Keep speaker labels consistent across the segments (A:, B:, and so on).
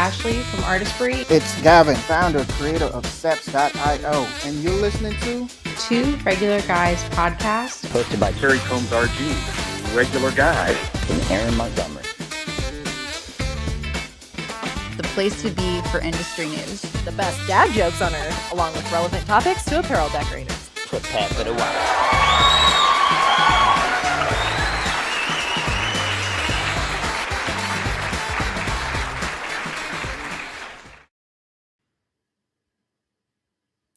A: Ashley from Artistry.
B: It's Gavin, founder, creator of Seps.io, and you're listening to
A: Two Regular Guys podcast.
C: Hosted by
D: Terry Combs RG, regular guy.
C: and Aaron Montgomery.
E: The place to be for industry news.
F: The best dad jokes on earth, along with relevant topics to apparel decorators.
C: Prepare for the wild.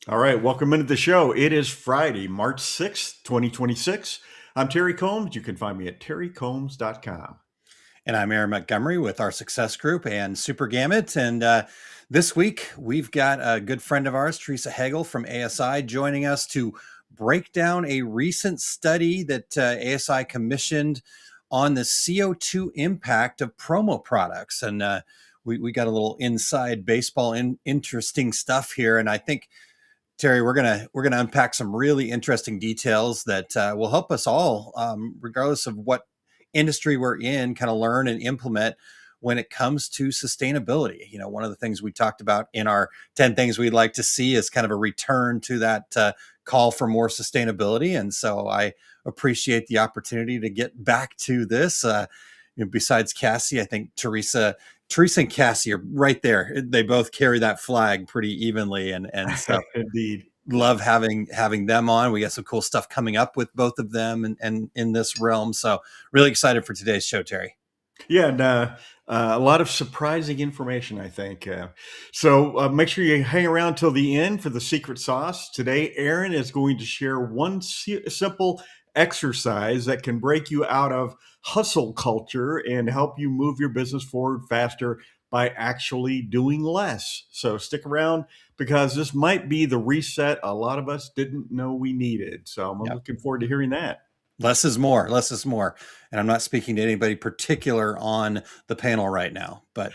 G: All right, welcome into the show. It is Friday, March 6th, 2026. I'm Terry Combs. You can find me at terrycombs.com.
H: And I'm Aaron Montgomery with our Success Group and Super Gamut. And this week, we've got a good friend of ours, Teresa Hagel from ASI, joining us to break down a recent study that ASI commissioned on the CO₂ impact of promo products. And we got a little inside baseball interesting stuff here. And I think, Terry, we're gonna unpack some really interesting details that will help us all, regardless of what industry we're in, kind of learn and implement when it comes to sustainability. You know, one of the things we talked about in our 10 things we'd like to see is kind of a return to that call for more sustainability. And so I appreciate the opportunity to get back to this. Besides Cassie, I think Teresa and Cassie are right there. They both carry that flag pretty evenly. And so
G: Indeed.
H: Love having them on. We got some cool stuff coming up with both of them and in this realm. So really excited for today's show, Terry.
G: Yeah, and a lot of surprising information, I think. So make sure you hang around till the end for the secret sauce. Today, Aaron is going to share one simple exercise that can break you out of hustle culture and help you move your business forward faster by actually doing less. So stick around because this might be the reset a lot of us didn't know we needed. So I'm looking forward to hearing that.
H: Less is more. And I'm not speaking to anybody particular on the panel right now, but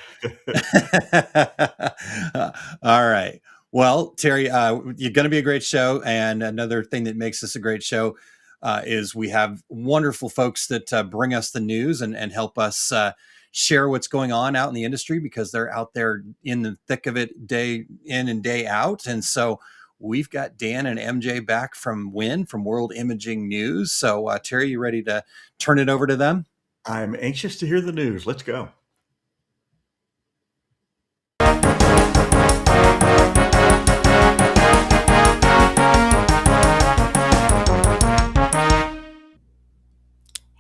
H: all right. Well, Terry, you're going to be a great show. And another thing that makes this a great show is we have wonderful folks that bring us the news and help us share what's going on out in the industry because they're out there in the thick of it day in and day out. And so we've got Dan and MJ back from World Imaging News. So Terry, you ready to turn it over to them?
G: I'm anxious to hear the news. Let's go.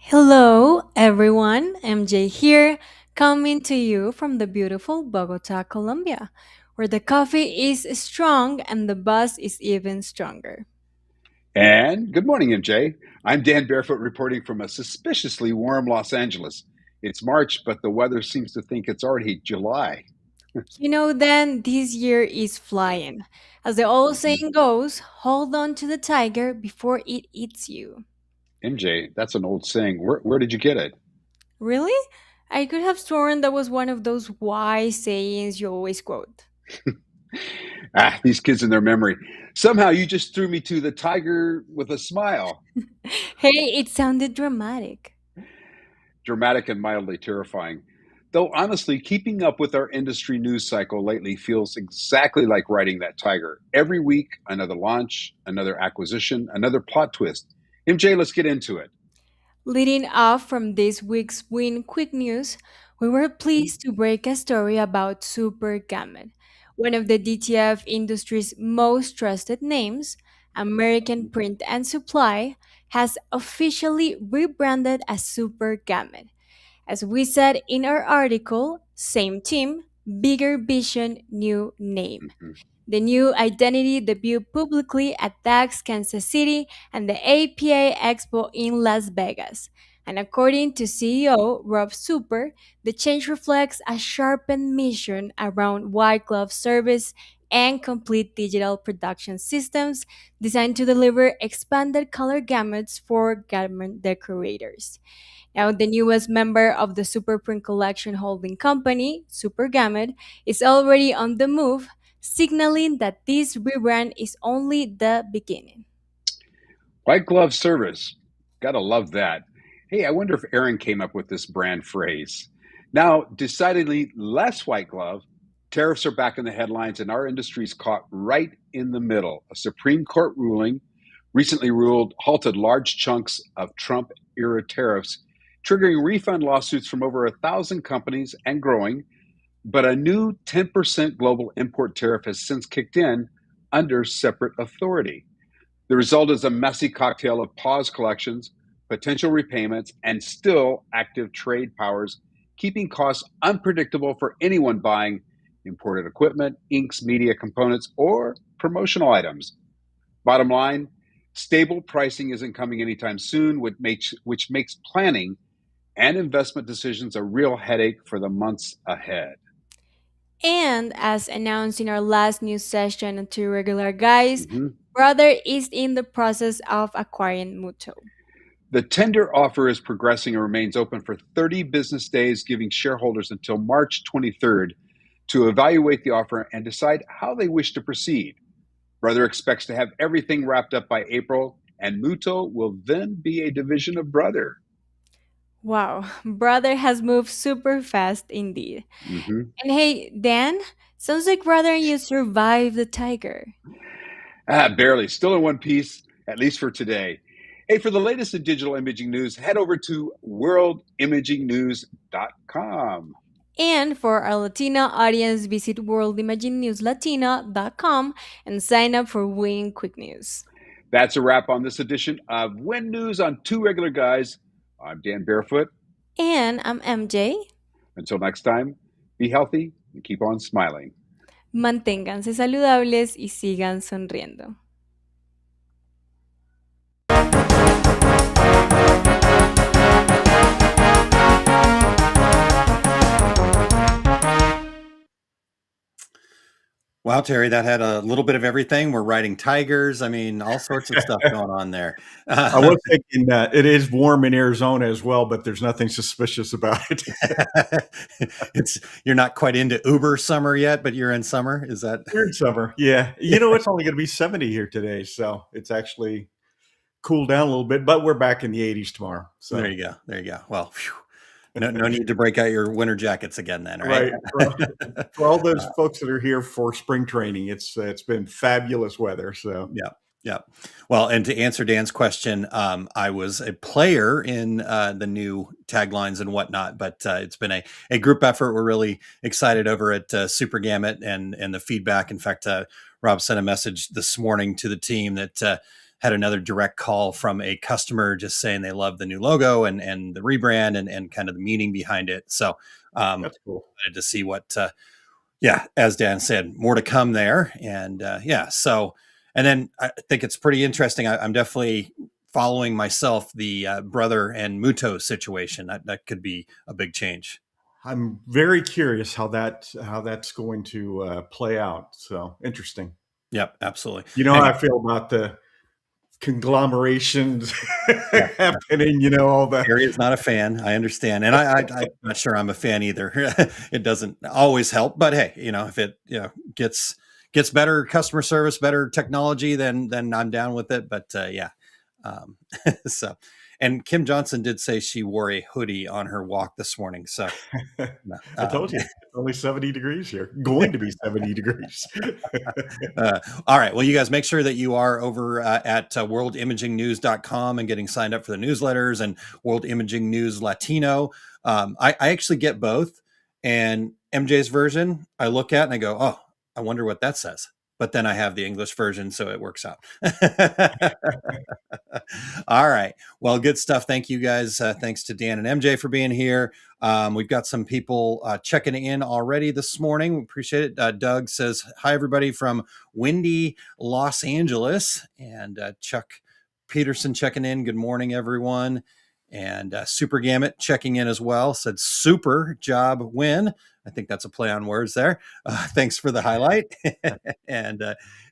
I: Hello, everyone. MJ here, coming to you from the beautiful Bogota, Colombia, where the coffee is strong and the buzz is even stronger.
D: And good morning, MJ. I'm Dan Barefoot reporting from a suspiciously warm Los Angeles. It's March, but the weather seems to think it's already July.
I: You know, then this year is flying. As the old saying goes, hold on to the tiger before it eats you.
D: MJ, that's an old saying. Where did you get it?
I: Really? I could have sworn that was one of those wise sayings you always quote.
D: These kids and their memory. Somehow you just threw me to the tiger with a smile.
I: Hey, it sounded dramatic.
D: Dramatic and mildly terrifying. Though honestly, keeping up with our industry news cycle lately feels exactly like riding that tiger. Every week, another launch, another acquisition, another plot twist. MJ, let's get into it.
I: Leading off from this week's Win Quick News, we were pleased to break a story about Super Gamut, one of the DTF industry's most trusted names. American Print and Supply has officially rebranded as Super Gamut. As we said in our article, same team, bigger vision, new name.
D: Mhm.
I: The new identity debuted publicly at DAX Kansas City and the APA Expo in Las Vegas. And according to CEO Rob Super, the change reflects a sharpened mission around white glove service and complete digital production systems designed to deliver expanded color gamuts for garment decorators. Now, the newest member of the Superprint Collection holding company, Super Gamut, is already on the move, signaling that this rebrand is only the beginning.
D: White glove service. Gotta love that. Hey, I wonder if Aaron came up with this brand phrase. Now, decidedly less white glove, Tariffs are back in the headlines, and our industry's caught right in the middle. A Supreme Court ruling recently halted large chunks of Trump era tariffs, triggering refund lawsuits from over 1,000 companies and growing. But a new 10% global import tariff has since kicked in under separate authority. The result is a messy cocktail of paused collections, potential repayments, and still active trade powers, keeping costs unpredictable for anyone buying imported equipment, inks, media components, or promotional items. Bottom line, stable pricing isn't coming anytime soon, which makes planning and investment decisions a real headache for the months ahead.
I: And as announced in our last news session to regular guys,
D: Mhm.
I: Brother is in the process of acquiring Muto.
D: The tender offer is progressing and remains open for 30 business days, giving shareholders until March 23rd to evaluate the offer and decide how they wish to proceed. Brother expects to have everything wrapped up by April, and Muto will then be a division of Brother.
I: Wow, Brother has moved super fast indeed.
D: Mhm.
I: And hey, Dan, sounds like Brother you survived the tiger.
D: Barely. Still in one piece, at least for today. Hey, for the latest in digital imaging news, head over to worldimagingnews.com.
I: And for our Latino audience, visit worldimaginenewslatina.com and sign up for Win Quick News.
D: That's a wrap on this edition of Win News on Two Regular Guys. I'm Dan Barefoot.
I: And I'm MJ.
D: Until next time, be healthy and keep on smiling.
I: Manténganse saludables y sigan sonriendo.
H: Wow, Terry, that had a little bit of everything. We're riding tigers. I mean, all sorts of stuff going on there.
G: I was thinking that it is warm in Arizona as well, but there's nothing suspicious about it.
H: You're not quite into Uber summer yet, but you're in summer. Is that?
G: We're in summer. Yeah. You know, it's only going to be 70 here today. So it's actually cooled down a little bit, but we're back in the 80s tomorrow. So
H: There you go. There you go. Well, phew. No need to break out your winter jackets again then, right?
G: For all those folks that are here for spring training, it's been fabulous weather. So
H: Yeah. Well, and to answer Dan's question, I was a player in the new taglines and whatnot, but it's been a group effort. We're really excited over at Super Gamut and the feedback. In fact, Rob sent a message this morning to the team that had another direct call from a customer just saying they love the new logo and the rebrand and kind of the meaning behind it. So
G: that's cool.
H: excited to see what, as Dan said, more to come there. And so, and then I think it's pretty interesting. I'm definitely following myself the Brother and Muto situation. That could be a big change.
G: I'm very curious how that's going to play out. So interesting.
H: Yep, absolutely.
G: You know how I feel about the conglomerations happening, you know, all that.
H: Harry is not a fan. I understand. And I'm not sure I'm a fan either. It doesn't always help, but hey, if it gets better customer service, better technology, then I'm down with it. But so, and Kim Johnson did say she wore a hoodie on her walk this morning. So
G: I told you, it's only 70 degrees here. Going to be 70 degrees.
H: All right. Well, you guys make sure that you are over at worldimagingnews.com and getting signed up for the newsletters and World Imaging News Latino. I actually get both. And MJ's version, I look at and I go, oh, I wonder what that says. But then I have the English version, so it works out. All right. Well, good stuff. Thank you guys. Thanks to Dan and MJ for being here. We've got some people checking in already this morning. We appreciate it. Doug says, hi, everybody from windy Los Angeles. And Chuck Peterson checking in. Good morning, everyone. And Super Gamut checking in as well. Said, super job win. I think that's a play on words there. Thanks for the highlight. and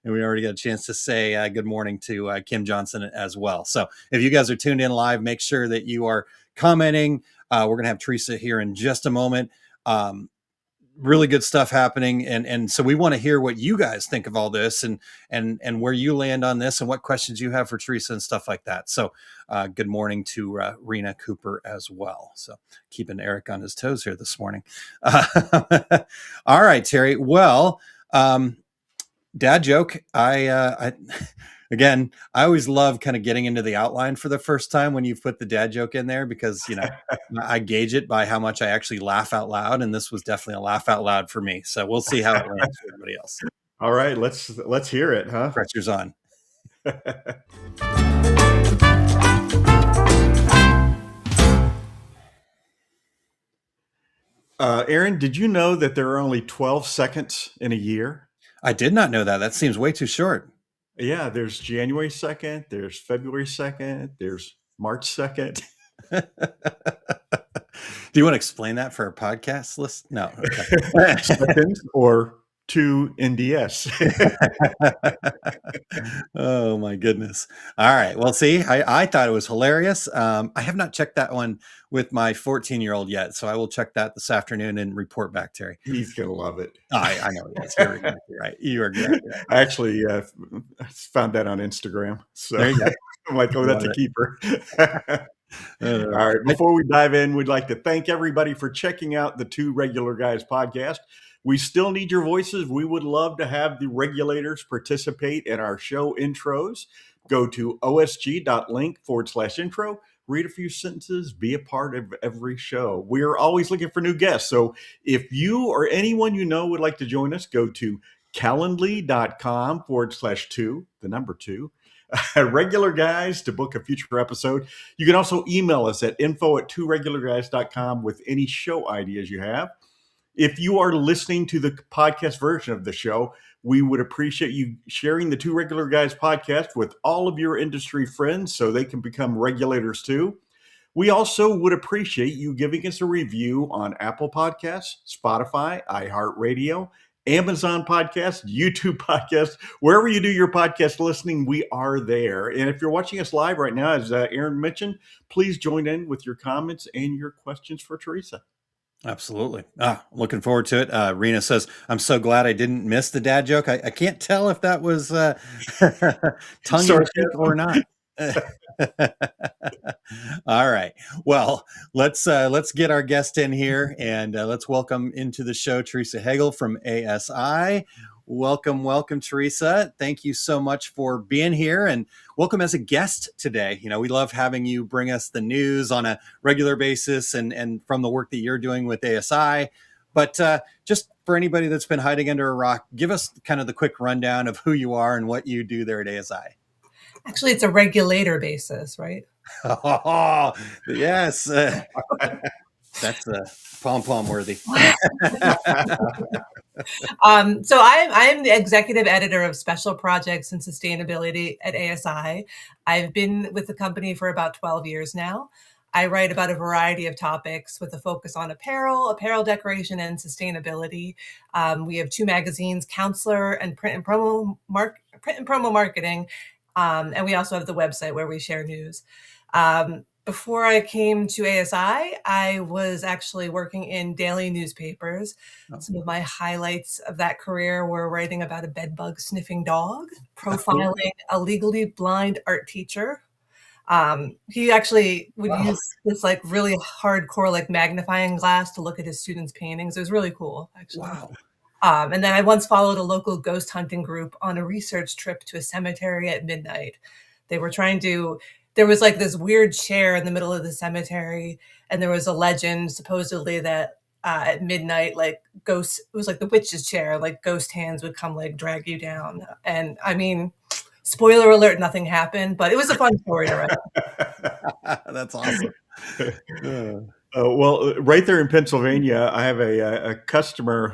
H: we already got a chance to say good morning to Kim Johnson as well. So if you guys are tuned in live, make sure that you are commenting. We're going to have Teresa here in just a moment. really good stuff happening. And so we want to hear what you guys think of all this and where you land on this and what questions you have for Teresa and stuff like that. So good morning to Rena Cooper as well. So keeping Eric on his toes here this morning. All right, Terry. Well, dad joke. I again, I always love kind of getting into the outline for the first time when you put the dad joke in there, because, I gauge it by how much I actually laugh out loud. And this was definitely a laugh out loud for me. So we'll see how it lands for everybody else.
G: All right, let's hear it, huh?
H: Pressure's on.
G: Aaron, did you know that there are only 12 seconds in a year?
H: I did not know that. That seems way too short.
G: Yeah, there's January 2nd, there's February 2nd, there's March 2nd.
H: Do you want to explain that for our podcast list? No. Okay.
G: Seconds or 2 NDS.
H: Oh my goodness. All right. Well, see, I thought it was hilarious. I have not checked that one with my 14-year-old yet. So I will check that this afternoon and report back, Terry.
G: He's going to love it.
H: I know he is. You're exactly right. You are exactly right.
G: I actually found that on Instagram. So
H: There you go.
G: I'm like, oh, that's a keeper. All right. Before we dive in, we'd like to thank everybody for checking out the Two Regular Guys podcast. We still need your voices. We would love to have the regulators participate in our show intros. Go to osg.link/intro, read a few sentences, be a part of every show. We're always looking for new guests. So if you or anyone you know would like to join us, go to calendly.com/2, the number 2. Regular Guys to book a future episode. You can also email us at info@tworegularguys.com with any show ideas you have. If you are listening to the podcast version of the show, we would appreciate you sharing the Two Regular Guys podcast with all of your industry friends so they can become regulators too. We also would appreciate you giving us a review on Apple Podcasts, Spotify, iHeartRadio, Amazon Podcast, YouTube Podcast, wherever you do your podcast listening, we are there. And if you're watching us live right now, as Aaron mentioned, please join in with your comments and your questions for Teresa.
H: Absolutely. Looking forward to it. Rena says, I'm so glad I didn't miss the dad joke. I can't tell if that was tongue in cheek or not. All right. Well, let's get our guest in here and let's welcome into the show Teresa Hegel from ASI. Welcome, Teresa. Thank you so much for being here and welcome as a guest today. We love having you bring us the news on a regular basis and from the work that you're doing with ASI. But just for anybody that's been hiding under a rock, give us kind of the quick rundown of who you are and what you do there at ASI.
J: Actually, it's a regulator basis, right?
H: Oh, yes. That's pom-pom worthy.
J: So I'm the executive editor of special projects and sustainability at ASI. I've been with the company for about 12 years now. I write about a variety of topics with a focus on apparel decoration, and sustainability. We have 2 magazines, Counselor and Print and Promo Marketing. And we also have the website where we share news. Before I came to ASI, I was actually working in daily newspapers. Some of my highlights of that career were writing about a bedbug sniffing dog, profiling a legally blind art teacher. He actually would use this really hardcore magnifying glass to look at his students' paintings. It was really cool, actually.
H: Wow.
J: And then I once followed a local ghost hunting group on a research trip to a cemetery at midnight. There was this weird chair in the middle of the cemetery, and there was a legend supposedly that at midnight, ghosts, it was like the witch's chair, ghost hands would come drag you down. And I mean, spoiler alert, nothing happened, but it was a fun story to write.
H: That's awesome.
G: Well, right there in Pennsylvania, I have a customer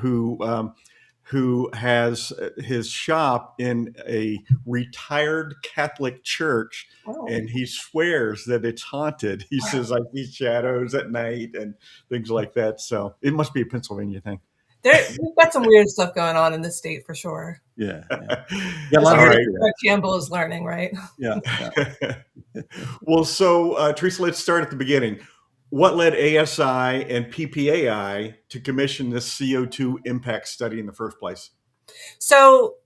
G: who has his shop in a retired Catholic church, and he swears that it's haunted. He says I see shadows at night and things like that. So it must be a Pennsylvania thing.
J: We've got some weird stuff going on in this state for sure.
H: Yeah.
J: Campbell is learning, right?
H: Yeah.
G: Well, so Teresa, let's start at the beginning. what led ASI and PPAI to commission this CO2 impact study in the first place?
J: So,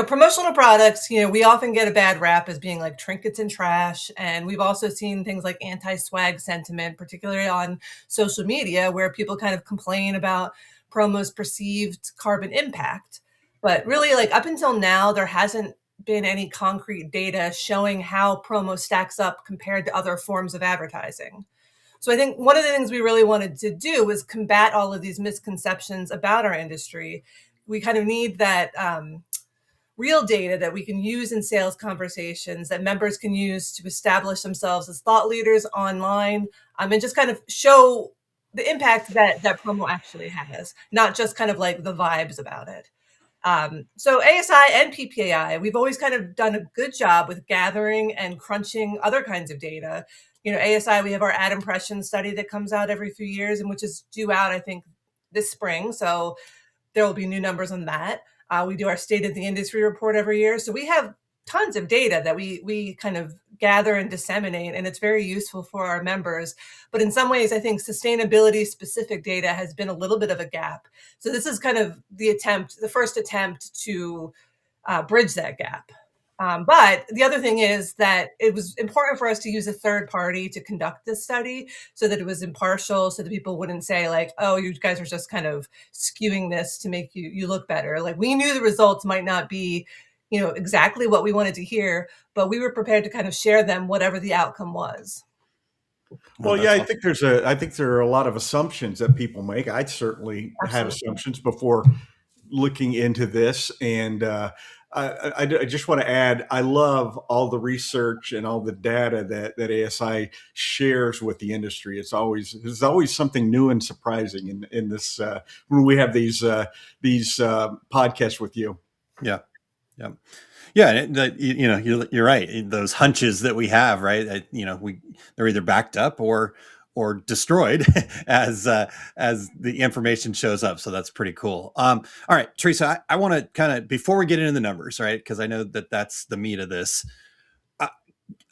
J: promotional products, we often get a bad rap as being like trinkets and trash. And we've also seen things like anti-swag sentiment, particularly on social media, where people kind of complain about promo's perceived carbon impact. But really, like up until now, there hasn't been any concrete data showing how promo stacks up compared to other forms of advertising. So I think one of the things we really wanted to do was combat all of these misconceptions about our industry. We kind of need that real data that we can use in sales conversations that members can use to establish themselves as thought leaders online, and just kind of show the impact that promo actually has, not just kind of like the vibes about it. So ASI and PPAI, we've always kind of done a good job with gathering and crunching other kinds of data. ASI, we have our ad impression study that comes out every few years and which is due out, I think, this spring. So there will be new numbers on that. We do our state of the industry report every year. So we have tons of data that we kind of gather and disseminate, and it's very useful for our members. But in some ways, I think sustainability specific data has been a little bit of a gap. So this is kind of the first attempt to bridge that gap. But the other thing is that it was important for us to use a third party to conduct this study so that it was impartial, so that people wouldn't say like, oh, you guys are just kind of skewing this to make you look better. Like we knew the results might not be, exactly what we wanted to hear, but we were prepared to kind of share them, whatever the outcome was.
G: Well, yeah, I think there are a lot of assumptions that people make. I certainly had assumptions before looking into this, and I just want to add, I love all the research and all the data that ASI shares with the industry. There's always something new and surprising in this when we have these podcasts with you.
H: Yeah. Yeah. Yeah. You're right. Those hunches that we have, right. They're either backed up or destroyed as the information shows up. So that's pretty cool. All right, Teresa, I want to kind of, before we get into the numbers, right, because I know that's the meat of this.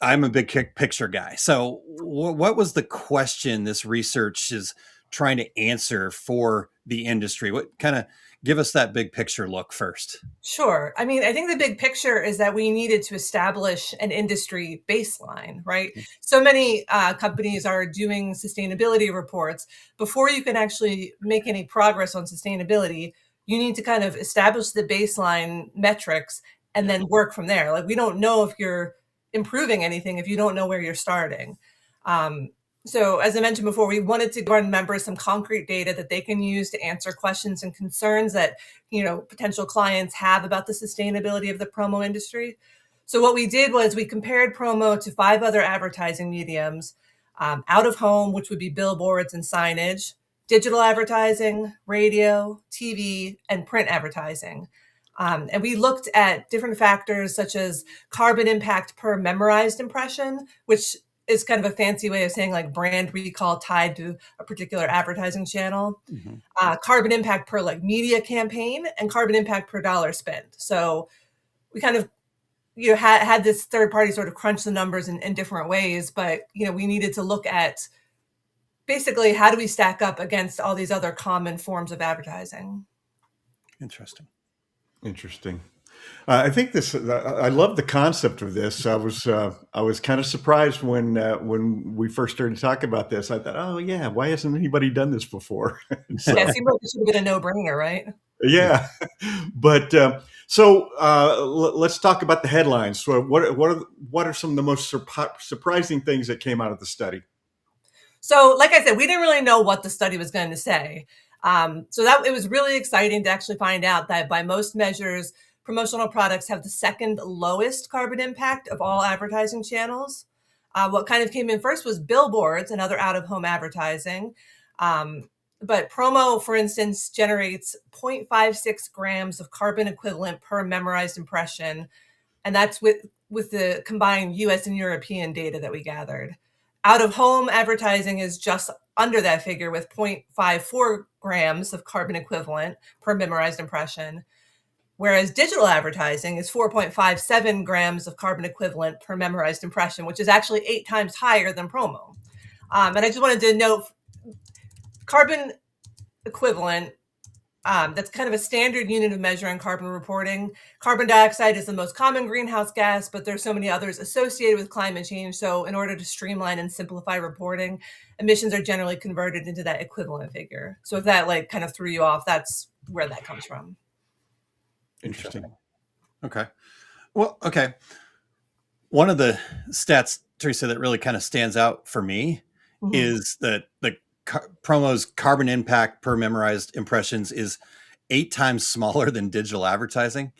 H: I'm a big picture guy. So what was the question this research is trying to answer for the industry? What kind of, give us that big picture look first.
J: Sure. I mean, I think the big picture is that we needed to establish an industry baseline, right? So many companies are doing sustainability reports. Before you can actually make any progress on sustainability, you need to kind of establish the baseline metrics and then work from there. Like we don't know if you're improving anything if you don't know where you're starting. So as I mentioned before, we wanted to give our members some concrete data that they can use to answer questions and concerns that, potential clients have about the sustainability of the promo industry. So what we did was we compared promo to 5 other advertising mediums, out of home, which would be billboards and signage, digital advertising, radio, TV, and print advertising. And we looked at different factors such as carbon impact per memorized impression, which is kind of a fancy way of saying like brand recall tied to a particular advertising channel, carbon impact per like media campaign, and carbon impact per dollar spent. So we kind of, had this third party sort of crunch the numbers in different ways, but, we needed to look at basically how do we stack up against all these other common forms of advertising.
H: Interesting.
G: I think I love the concept of this. I was kind of surprised when we first started talking about this. I thought, oh yeah, why hasn't anybody done this before?
J: So, yeah, it seemed like it should have been a no-brainer, right?
G: Yeah, but let's talk about the headlines. So, what are some of the most surprising things that came out of the study?
J: So, like I said, we didn't really know what the study was going to say. So that it was really exciting to actually find out that by most measures, promotional products have the second lowest carbon impact of all advertising channels. What kind of came in first was billboards and other out-of-home advertising. But promo, for instance, generates 0.56 grams of carbon equivalent per memorized impression. And that's with the combined US and European data that we gathered. Out-of-home advertising is just under that figure with 0.54 grams of carbon equivalent per memorized impression, whereas digital advertising is 4.57 grams of carbon equivalent per memorized impression, which is actually 8 times higher than promo. And I just wanted to note carbon equivalent. That's kind of a standard unit of measuring carbon reporting. Carbon dioxide is the most common greenhouse gas, but there's so many others associated with climate change. So in order to streamline and simplify reporting, emissions are generally converted into that equivalent figure. So if that like kind of threw you off, that's where that comes from.
G: Interesting.
H: Okay. Well, okay. One of the stats, Teresa, that really kind of stands out for me is that the promo's carbon impact per memorized impressions is 8 times smaller than digital advertising.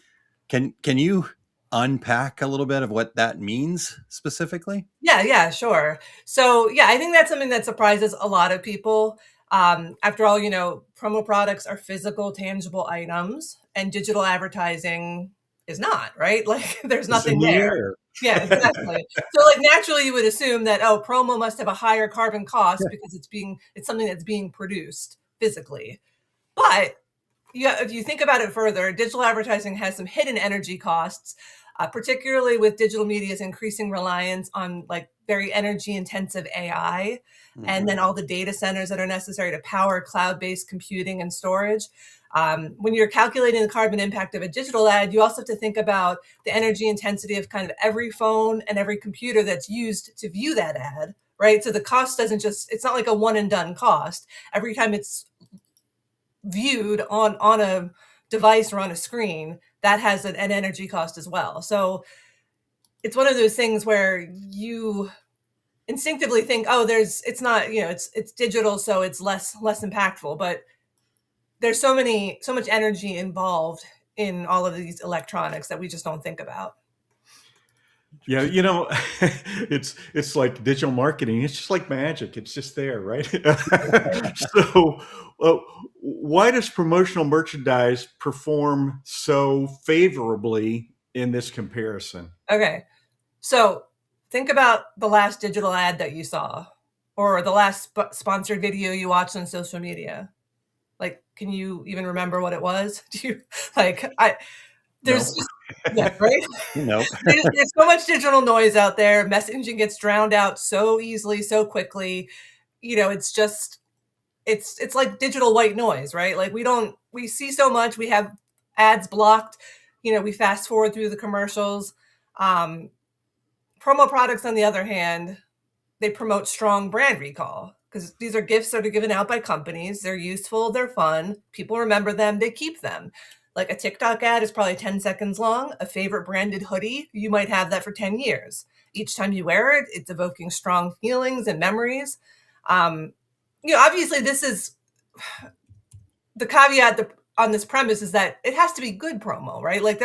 H: Can you unpack a little bit of what that means specifically?
J: Yeah, sure. So yeah, I think that's something that surprises a lot of people. After all, promo products are physical, tangible items, and digital advertising is not, right? Like there's nothing there. Yeah, exactly. So like naturally you would assume that, promo must have a higher carbon cost because it's something that's being produced physically. But if you think about it further, digital advertising has some hidden energy costs, particularly with digital media's increasing reliance on like very energy intensive AI, and then all the data centers that are necessary to power cloud-based computing and storage. When you're calculating the carbon impact of a digital ad, you also have to think about the energy intensity of kind of every phone and every computer that's used to view that ad, right? So the cost it's not like a one and done cost. Every time it's viewed on a device or on a screen, that has an energy cost as well. So it's one of those things where you instinctively think, it's not, it's digital, so it's less impactful, but there's so much energy involved in all of these electronics that we just don't think about.
G: Yeah, it's like digital marketing. It's just like magic. It's just there, right? So, why does promotional merchandise perform so favorably in this comparison?
J: Okay, so think about the last digital ad that you saw, or the last sponsored video you watched on social media. Like, can you even remember what it was? Do you there's
G: No.
J: yeah, right?
H: No.
J: There's so much digital noise out there. Messaging gets drowned out so easily, so quickly. It's just it's like digital white noise, right? Like we see so much, we have ads blocked, we fast forward through the commercials. Promo products, on the other hand, they promote strong brand recall because these are gifts that are given out by companies. They're useful, they're fun, people remember them, they keep them. Like a TikTok ad is probably 10 seconds long. A favorite branded hoodie, you might have that for 10 years. Each time you wear it, it's evoking strong feelings and memories. Obviously this is the caveat on this premise is that it has to be good promo, right? Like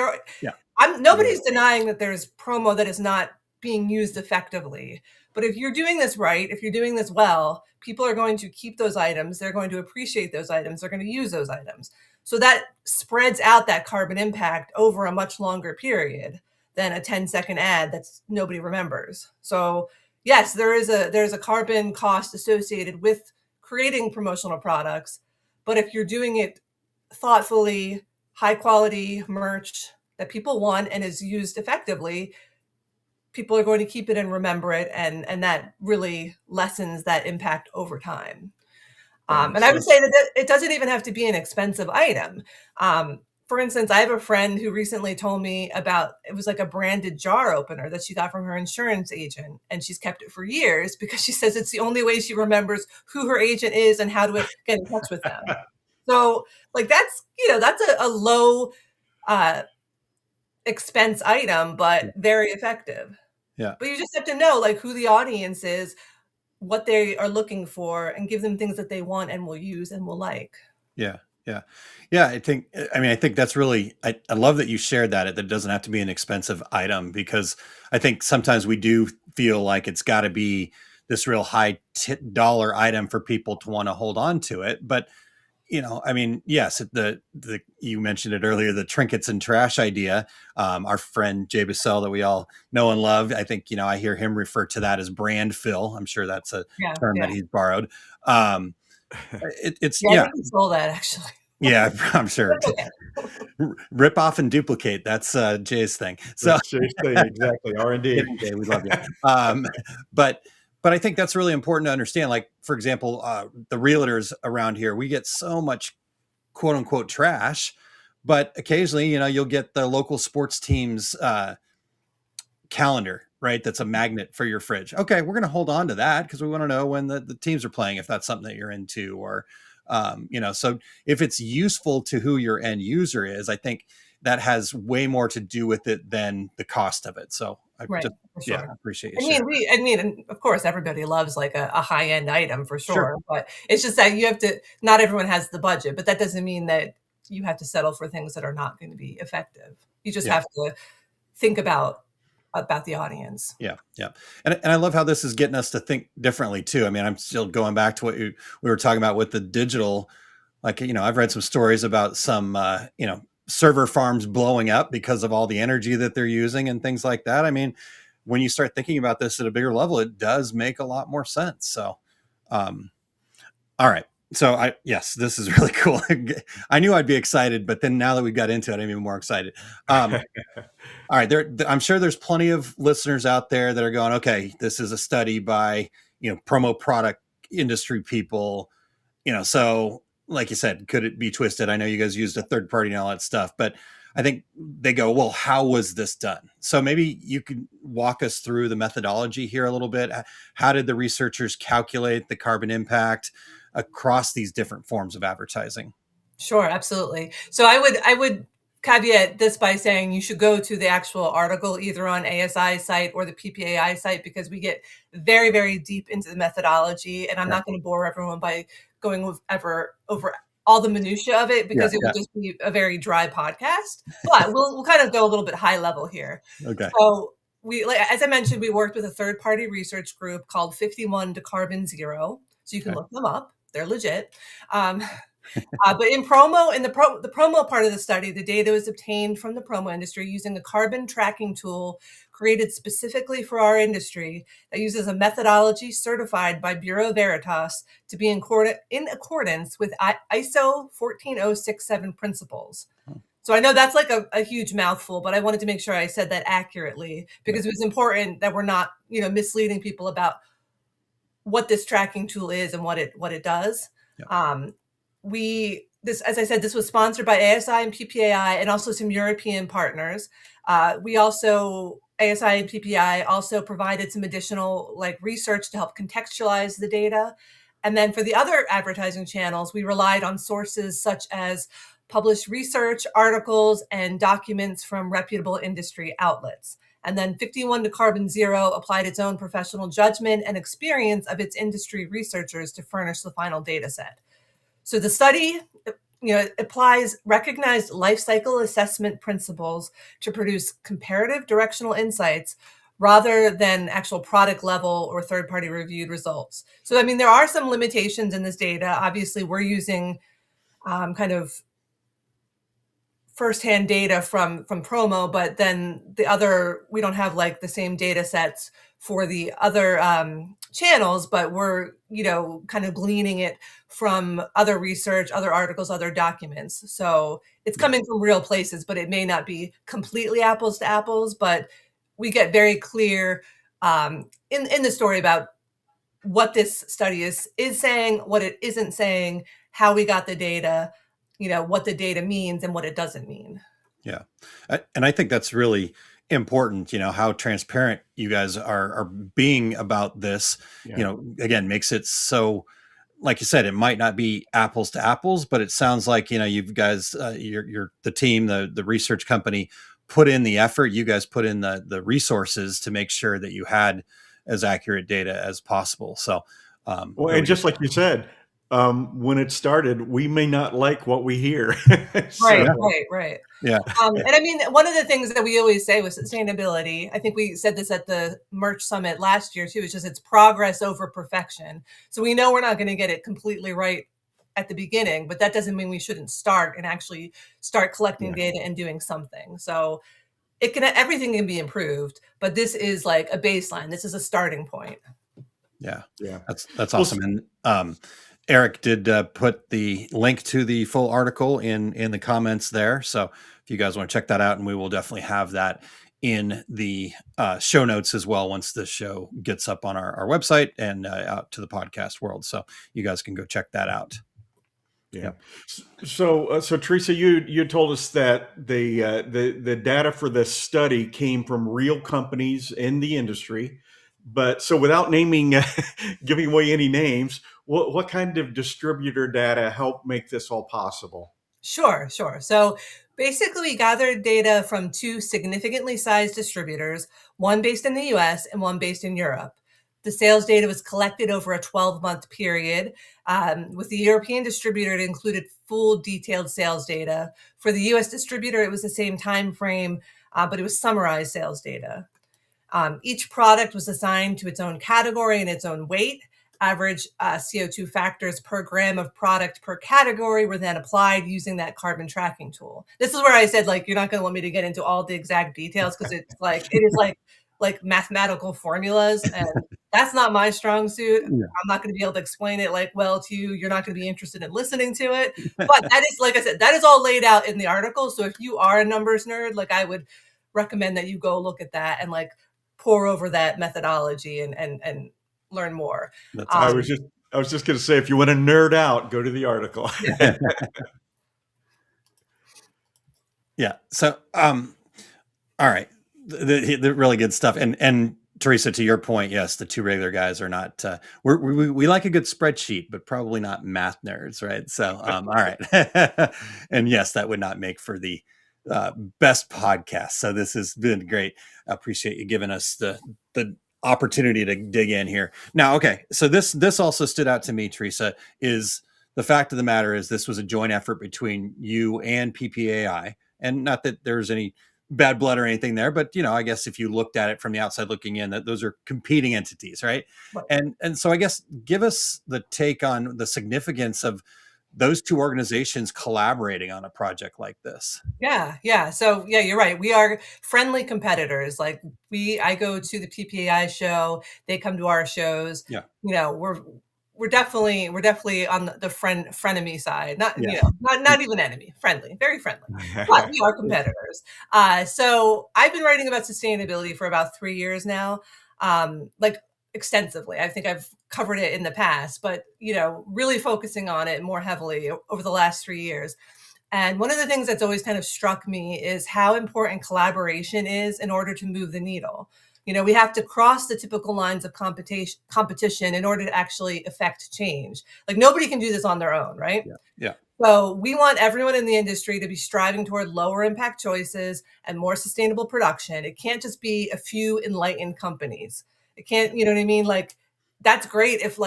J: nobody's denying that there's promo that is not being used effectively. But if you're doing this right, if you're doing this well, people are going to keep those items. They're going to appreciate those items. They're going to use those items. So that spreads out that carbon impact over a much longer period than a 10-second ad that's nobody remembers. So yes, there's a carbon cost associated with creating promotional products. But if you're doing it thoughtfully, high quality merch that people want and is used effectively, people are going to keep it and remember it, and that really lessens that impact over time. And I would say that it doesn't even have to be an expensive item. For instance, I have a friend who recently told me it was like a branded jar opener that she got from her insurance agent, and she's kept it for years because she says it's the only way she remembers who her agent is and how to get in touch with them. So like that's a low expense item, but very effective.
H: Yeah.
J: But you just have to know like who the audience is, what they are looking for, and give them things that they want and will use and will like.
H: Yeah. I think that's really, I love that you shared that it doesn't have to be an expensive item, because I think sometimes we do feel like it's got to be this real high dollar item for people to want to hold on to it. But yes, you mentioned it earlier, the trinkets and trash idea. Our friend Jay Bissell that we all know and love, I think, I hear him refer to that as brand fill. I'm sure that's a term that he's borrowed.
J: I think he stole that actually.
H: Yeah, I'm sure. Rip off and duplicate. That's Jay's thing. So
G: That's Jay's thing, exactly. R&D.
H: Jay, we love you. But but I think that's really important to understand. Like, for example, the realtors around here, we get so much quote unquote trash, but occasionally, you'll get the local sports teams calendar, right? That's a magnet for your fridge. Okay, we're going to hold on to that because we want to know when the teams are playing, if that's something that you're into, or so if it's useful to who your end user is, I think that has way more to do with it than the cost of it. So I appreciate you sharing.
J: I mean, of course, everybody loves like a high end item for sure,
H: Sure.
J: but it's just that you have to. Not everyone has the budget, but that doesn't mean that you have to settle for things that are not going to be effective. You just have to think about the audience.
H: Yeah. And I love how this is getting us to think differently too. I mean, I'm still going back to what we were talking about with the digital. Like, I've read some stories about some, server farms blowing up because of all the energy that they're using and things like that. I mean, when you start thinking about this at a bigger level, it does make a lot more sense. So, all right. So this is really cool. I knew I'd be excited, but then now that we got into it, I'm even more excited. All right, I'm sure there's plenty of listeners out there that are going, okay, this is a study by, promo product industry people, so like you said, could it be twisted? I know you guys used a third party and all that stuff, but I think they go, well, how was this done? So maybe you could walk us through the methodology here a little bit. How did the researchers calculate the carbon impact across these different forms of advertising?
J: Sure, absolutely. So I would caveat this by saying you should go to the actual article either on ASI site or the PPAI site, because we get very, very deep into the methodology, and I'm not going to bore everyone by going over all the minutia of it, because it would just be a very dry podcast. But we'll kind of go a little bit high level here.
H: Okay.
J: So as I mentioned, we worked with a third party research group called 51 to Carbon Zero. So you can look them up. They're legit. But in the promo part of the study, the data was obtained from the promo industry using a carbon tracking tool created specifically for our industry that uses a methodology certified by Bureau Veritas to be in accordance with ISO 14067 principles. So I know that's like a huge mouthful, but I wanted to make sure I said that accurately, because it was important that we're not, misleading people about what this tracking tool is and what it does. Yeah. As I said, this was sponsored by ASI and PPAI and also some European partners. ASI and PPAI also provided some additional research to help contextualize the data. And then for the other advertising channels, we relied on sources such as published research, articles, and documents from reputable industry outlets. And then 51 to Carbon Zero applied its own professional judgment and experience of its industry researchers to furnish the final data set. So the study, applies recognized life cycle assessment principles to produce comparative directional insights rather than actual product level or third-party reviewed results. So, I mean, there are some limitations in this data. Obviously, we're using kind of firsthand data from promo, but then we don't have the same data sets for the other channels, but we're, kind of gleaning it from other research, other articles, other documents. So it's coming from real places, but it may not be completely apples to apples, but we get very clear in the story about what this study is saying, what it isn't saying, how we got the data, what the data means and what it doesn't mean.
H: Yeah. And I think that's really important, how transparent you guys are being about this, again, makes it so, like you said, it might not be apples to apples, but it sounds like, you guys, you're the team, the research company put in the effort, you guys put in the resources to make sure that you had as accurate data as possible. So,
G: and just like you said, when it started, we may not like what we hear.
J: Right.
H: Yeah.
J: And I mean, one of the things that we always say with sustainability, I think we said this at the Merch Summit last year too, is just it's progress over perfection. So we know we're not going to get it completely right at the beginning, but that doesn't mean we shouldn't start and actually start collecting data and doing something. So everything can be improved, but this is like a baseline. This is a starting point.
H: Yeah. That's awesome. And Eric did put the link to the full article in the comments there. So if you guys want to check that out, and we will definitely have that in the show notes as well once this show gets up on our website and out to the podcast world. So you guys can go check that out.
G: Yeah. So Teresa, you told us that the data for this study came from real companies in the industry, but so without naming, giving away any names, what kind of distributor data helped make this all possible?
J: Sure. So basically, we gathered data from two significantly sized distributors, one based in the US and one based in Europe. The sales data was collected over a 12-month period. With the European distributor, it included full detailed sales data. For the US distributor, it was the same time frame, but it was summarized sales data. Each product was assigned to its own category and its own weight. Average CO₂ factors per gram of product per category were then applied using that carbon tracking tool. This is where I said, like, you're not going to want me to get into all the exact details because it is like mathematical formulas, and that's not my strong suit. I'm not going to be able to explain it like well to you. You're not going to be interested in listening to it. But that is, like I said, that is all laid out in the article. So if you are a numbers nerd, like, I would recommend that you go look at that and like pour over that methodology and learn more.
G: I was just going to say, if you want to nerd out, go to the article.
H: Yeah. So, all right, the really good stuff. And Teresa, to your point, yes, the two regular guys are not. We like a good spreadsheet, but probably not math nerds, right? So, all right, and yes, that would not make for the best podcast. So this has been great. I appreciate you giving us the opportunity to dig in here. Now, okay, so this also stood out to me, Teresa, is the fact of the matter is this was a joint effort between you and PPAI, and not that there's any bad blood or anything there, but I guess if you looked at it from the outside looking in, that those are competing entities, right? And so I guess give us the take on the significance of those two organizations collaborating on a project like this.
J: Yeah. So yeah, you're right. We are friendly competitors. Like I go to the PPAI show, they come to our shows.
H: Yeah.
J: We're definitely on the frenemy side. Not not even enemy, friendly, very friendly. But we are competitors. So I've been writing about sustainability for about 3 years now. Like extensively. I think I've covered it in the past, but really focusing on it more heavily over the last 3 years. And one of the things that's always kind of struck me is how important collaboration is in order to move the needle. We have to cross the typical lines of competition in order to actually affect change. Like, nobody can do this on their own, right?
H: Yeah.
J: So we want everyone in the industry to be striving toward lower impact choices and more sustainable production. It can't just be a few enlightened companies. It can't, you know what I mean? Like, that's great if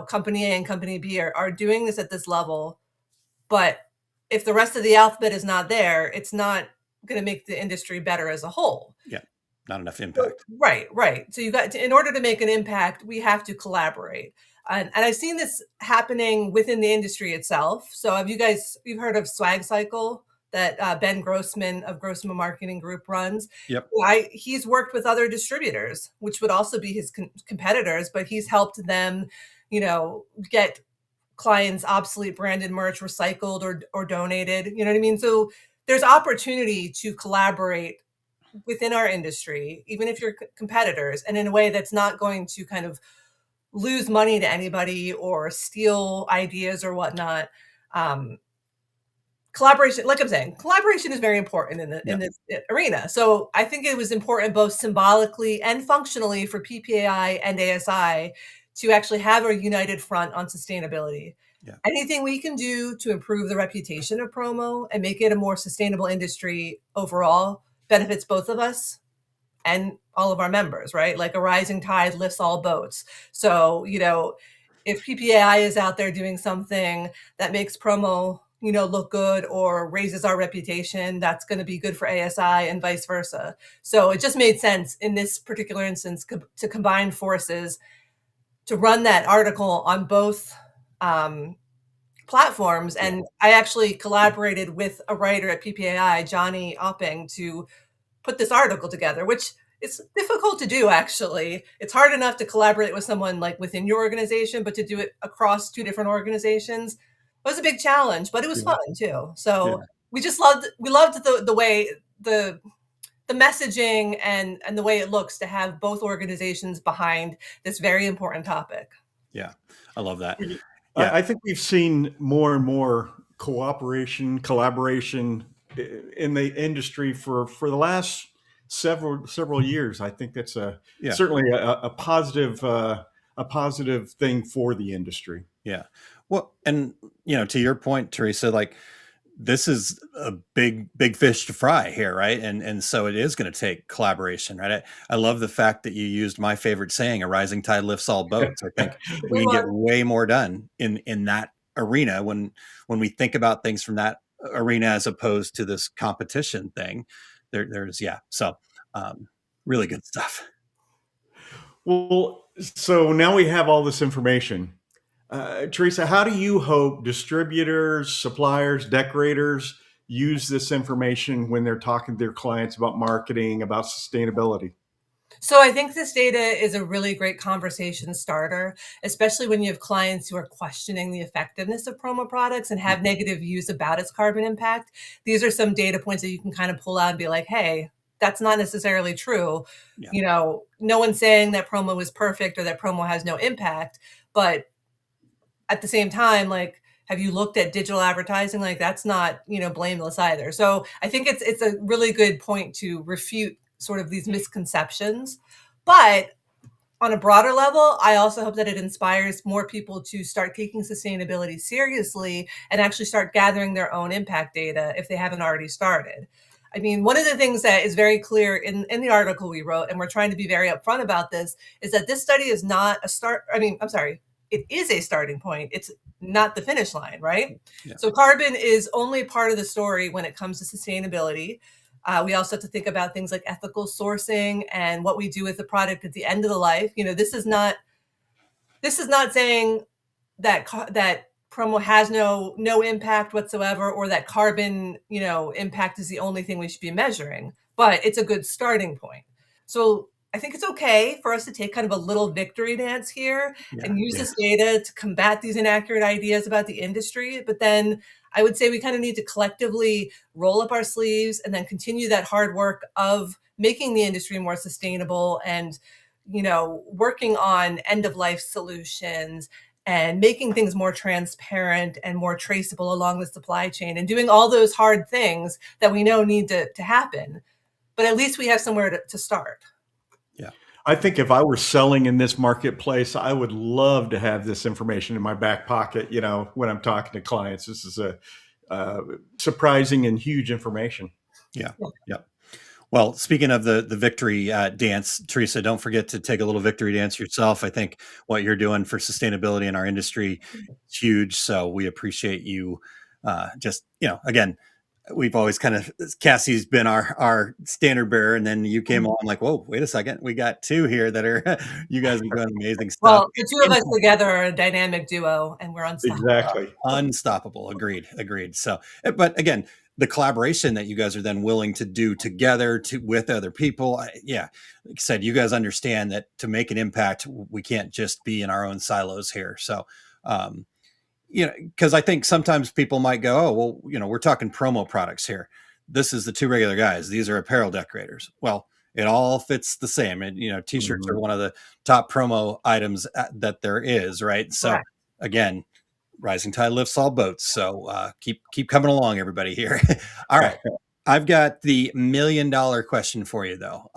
J: company A and company B are doing this at this level, but if the rest of the alphabet is not there, it's not going to make the industry better as a whole.
H: Yeah. Not enough impact.
J: Right. So in order to make an impact, we have to collaborate. And I've seen this happening within the industry itself. So you've heard of Swag Cycle that Ben Grossman of Grossman Marketing Group runs?
H: Yep.
J: He's worked with other distributors, which would also be his competitors, but he's helped them, get clients' obsolete branded merch recycled or donated. You know what I mean? So there's opportunity to collaborate within our industry, even if you're competitors, and in a way that's not going to kind of lose money to anybody or steal ideas or whatnot. Collaboration, like I'm saying, collaboration is very important in this arena. So I think it was important both symbolically and functionally for PPAI and ASI to actually have a united front on sustainability.
H: Yeah.
J: Anything we can do to improve the reputation of promo and make it a more sustainable industry overall benefits both of us and all of our members, right? Like a rising tide lifts all boats. So, if PPAI is out there doing something that makes promo, look good or raises our reputation, that's going to be good for ASI and vice versa. So it just made sense in this particular instance to combine forces to run that article on both platforms. And I actually collaborated with a writer at PPAI, Johnny Opping, to put this article together, which it's difficult to do, actually. It's hard enough to collaborate with someone like within your organization, but to do it across two different organizations was a big challenge, but it was fun too. So we loved the way the the messaging and the way it looks to have both organizations behind this very important topic.
H: Yeah, I love that.
G: I think we've seen more and more cooperation, collaboration in the industry for the last several years. I think that's certainly a positive thing for the industry.
H: Yeah. Well, and to your point, Teresa, like this is a big fish to fry here, right? And so it is going to take collaboration, right? I love the fact that you used my favorite saying, "A rising tide lifts all boats." I think we can get way more done in that arena when we think about things from that arena as opposed to this competition thing. There's so really good stuff.
G: Well, so now we have all this information. Teresa, how do you hope distributors, suppliers, decorators use this information when they're talking to their clients about marketing, about sustainability?
J: So I think this data is a really great conversation starter, especially when you have clients who are questioning the effectiveness of promo products and have negative views about its carbon impact. These are some data points that you can kind of pull out and be like, hey, that's not necessarily true.
H: Yeah.
J: No one's saying that promo is perfect or that promo has no impact, but at the same time, like, have you looked at digital advertising? Like, that's not, blameless either. So I think it's a really good point to refute sort of these misconceptions. But on a broader level, I also hope that it inspires more people to start taking sustainability seriously and actually start gathering their own impact data if they haven't already started. I mean, one of the things that is very clear in the article we wrote, and we're trying to be very upfront about this, is that this study is not a start. I mean, I'm sorry, it is a starting point. It's not the finish line, right?
H: Yeah.
J: So carbon is only part of the story when it comes to sustainability. We also have to think about things like ethical sourcing and what we do with the product at the end of the life. This is not saying that that promo has no impact whatsoever, or that carbon impact is the only thing we should be measuring. But it's a good starting point. So I think it's okay for us to take kind of a little victory dance here and use this data to combat these inaccurate ideas about the industry. But then I would say we kind of need to collectively roll up our sleeves and then continue that hard work of making the industry more sustainable and, working on end of life solutions and making things more transparent and more traceable along the supply chain and doing all those hard things that we know need to happen. But at least we have somewhere to start.
H: Yeah.
G: I think if I were selling in this marketplace, I would love to have this information in my back pocket, when I'm talking to clients. This is a surprising and huge information.
H: Yeah. Well, speaking of the victory dance, Teresa, don't forget to take a little victory dance yourself. I think what you're doing for sustainability in our industry is huge. So we appreciate you. Again, we've always kind of, Cassie's been our standard bearer, and then you came along like, whoa, wait a second, we got two here that are you guys are doing amazing stuff.
J: Well, the two of us together are a dynamic duo, and we're unstoppable.
G: Exactly.
H: Unstoppable. Agreed. So, but again, the collaboration that you guys are then willing to do together with other people. Like I said, you guys understand that to make an impact, we can't just be in our own silos here. So, because I think sometimes people might go, oh, well, we're talking promo products here. This is the two regular guys. These are apparel decorators. Well, it all fits the same. And, t-shirts are one of the top promo items that there is, right? So again, rising tide lifts all boats. So keep coming along, everybody here. All right. I've got the $1 million question for you, though.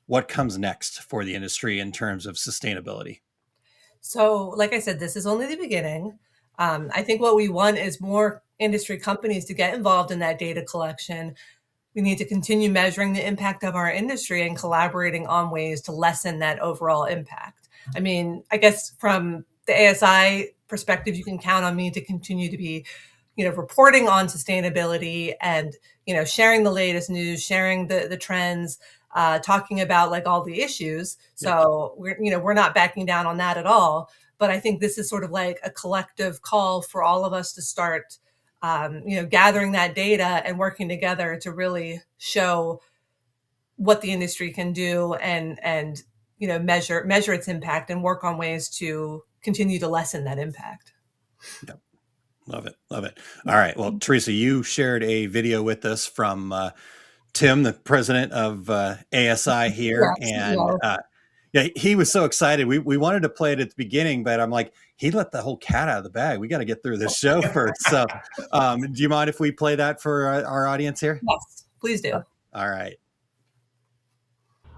H: What comes next for the industry in terms of sustainability?
J: So, like I said, this is only the beginning. I think what we want is more industry companies to get involved in that data collection. We need to continue measuring the impact of our industry and collaborating on ways to lessen that overall impact. I mean, I guess from the ASI perspective, you can count on me to continue to be, reporting on sustainability and, sharing the latest news, sharing the trends, talking about like all the issues. So we're not backing down on that at all. But I think this is sort of like a collective call for all of us to start, gathering that data and working together to really show what the industry can do and measure its impact and work on ways to continue to lessen that impact.
H: Yep. Love it. All right. Well, Teresa, you shared a video with us from Tim, the president of ASI here, and yeah, he was so excited. We wanted to play it at the beginning, but I'm like, he let the whole cat out of the bag. We got to get through this show first. So, do you mind if we play that for our audience here?
J: Yes, please do.
H: All right.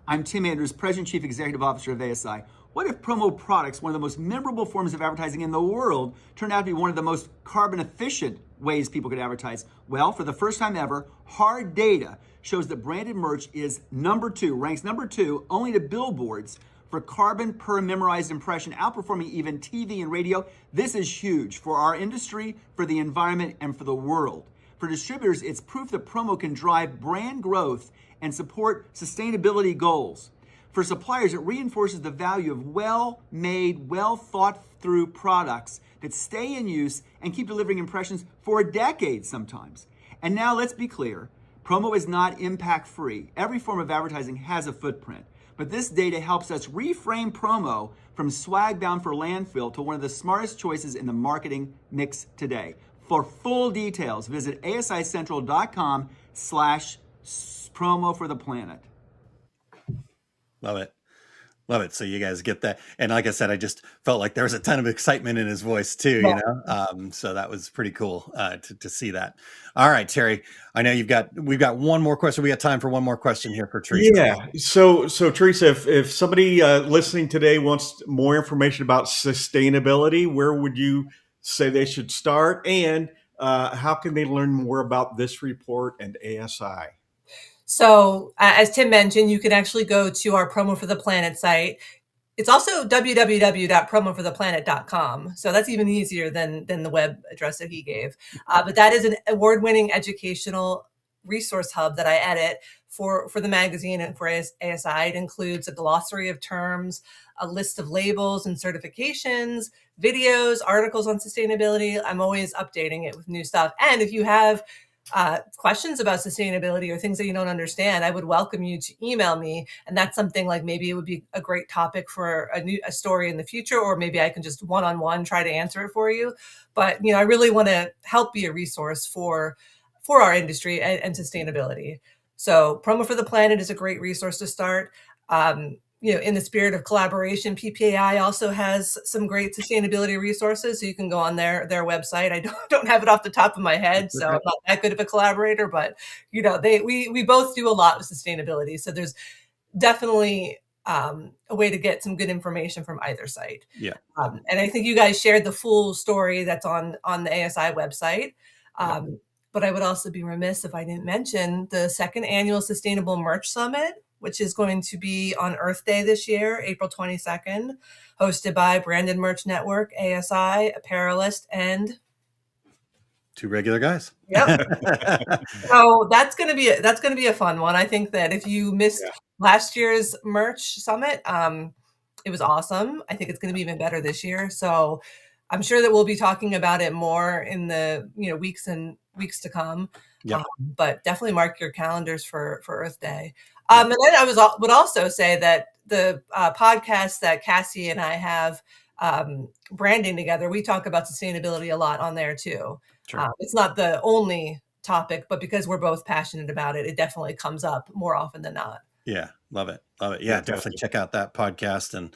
K: I'm Tim Andrews, President Chief Executive Officer of ASI. What if promo products, one of the most memorable forms of advertising in the world, turned out to be one of the most carbon efficient ways people could advertise? Well, for the first time ever, hard data shows that branded merch is ranks number two only to billboards for carbon per memorized impression, outperforming even TV and radio. This is huge for our industry, for the environment, and for the world. For distributors, it's proof that promo can drive brand growth and support sustainability goals. For suppliers, it reinforces the value of well-made, well-thought-through products that stay in use and keep delivering impressions for decades sometimes. And now let's be clear, promo is not impact-free. Every form of advertising has a footprint. But this data helps us reframe promo from swag bound for landfill to one of the smartest choices in the marketing mix today. For full details, visit asicentral.com/promo for the planet.
H: Love it. Love it. So you guys get that. And like I said, I just felt like there was a ton of excitement in his voice too, you know? So that was pretty cool to see that. All right, Terry, I know we've got one more question. We got time for one more question here for Teresa.
G: Yeah. So Teresa, if somebody listening today wants more information about sustainability, where would you say they should start? And how can they learn more about this report and ASI?
J: So as Tim mentioned, you can actually go to our Promo for the Planet site. It's also www.promofortheplanet.com. So that's even easier than the web address that he gave. But that is an award-winning educational resource hub that I edit for the magazine and for ASI. It includes a glossary of terms, a list of labels and certifications, videos, articles on sustainability. I'm always updating it with new stuff. And if you have questions about sustainability or things that you don't understand, I would welcome you to email me. And that's something like maybe it would be a great topic for a story in the future, or maybe I can just one-on-one try to answer it for you. But, I really want to help be a resource for our industry and sustainability. So Promo for the Planet is a great resource to start. In the spirit of collaboration, PPAI also has some great sustainability resources. So you can go on their website. I don't have it off the top of my head, so I'm not that good of a collaborator, but we both do a lot with sustainability. So there's definitely a way to get some good information from either site.
H: Yeah.
J: And I think you guys shared the full story that's on the ASI website. But I would also be remiss if I didn't mention the second annual Sustainable Merch Summit, which is going to be on Earth Day this year, April 22nd, hosted by Branded Merch Network, ASI, Apparelist, and
H: two regular guys.
J: Yep. So that's going to be a fun one. I think that if you missed last year's merch summit, it was awesome. I think it's going to be even better this year. So I'm sure that we'll be talking about it more in the weeks to come.
H: Yep.
J: But definitely mark your calendars for Earth Day. And then I would also say that the podcast that Cassie and I have branding together, we talk about sustainability a lot on there too.
H: Sure.
J: It's not the only topic, but because we're both passionate about it, it definitely comes up more often than not.
H: Yeah. Love it. Love it. Yeah. Definitely check out that podcast. And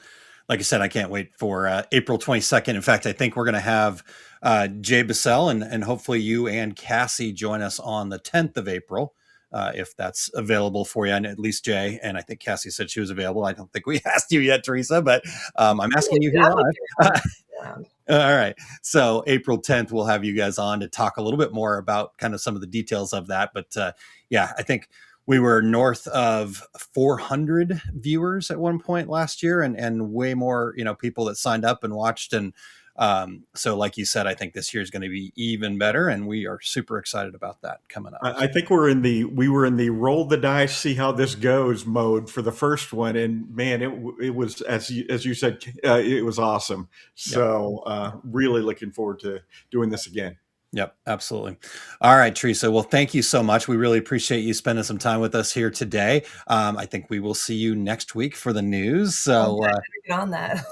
H: like I said, I can't wait for April 22nd. In fact, I think we're going to have Jay Bissell and hopefully you and Cassie join us on the 10th of April. If that's available for you, and at least Jay, and I think Cassie said she was available. I don't think we asked you yet, Teresa, but I'm asking you here live. All right. So April 10th, we'll have you guys on to talk a little bit more about kind of some of the details of that. But I think we were north of 400 viewers at one point last year and way more, people that signed up and watched. And so like you said, I think this year is going to be even better, and we are super excited about that coming up.
G: I think we were in the roll the dice, see how this goes mode for the first one, and man, it was as you said, it was awesome. So really looking forward to doing this again.
H: Yep, absolutely. All right, Teresa. Well, thank you so much. We really appreciate you spending some time with us here today. I think we will see you next week for the news. So
J: get on that.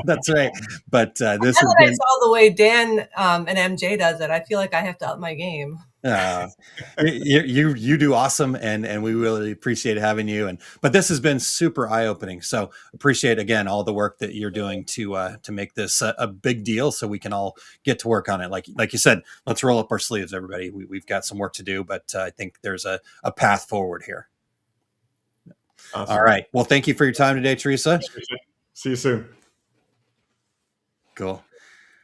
H: That's right. But this
J: I saw the way Dan and MJ does it. I feel like I have to up my game.
H: Uh, you do awesome, and we really appreciate having you. But this has been super eye opening. So appreciate again all the work that you're doing to make this a big deal, so we can all get to work on it. Like you said, let's roll up our sleeves, everybody. We've got some work to do, but I think there's a path forward here.
G: Awesome.
H: All right. Well, thank you for your time today, Teresa.
G: See you soon.
H: Cool.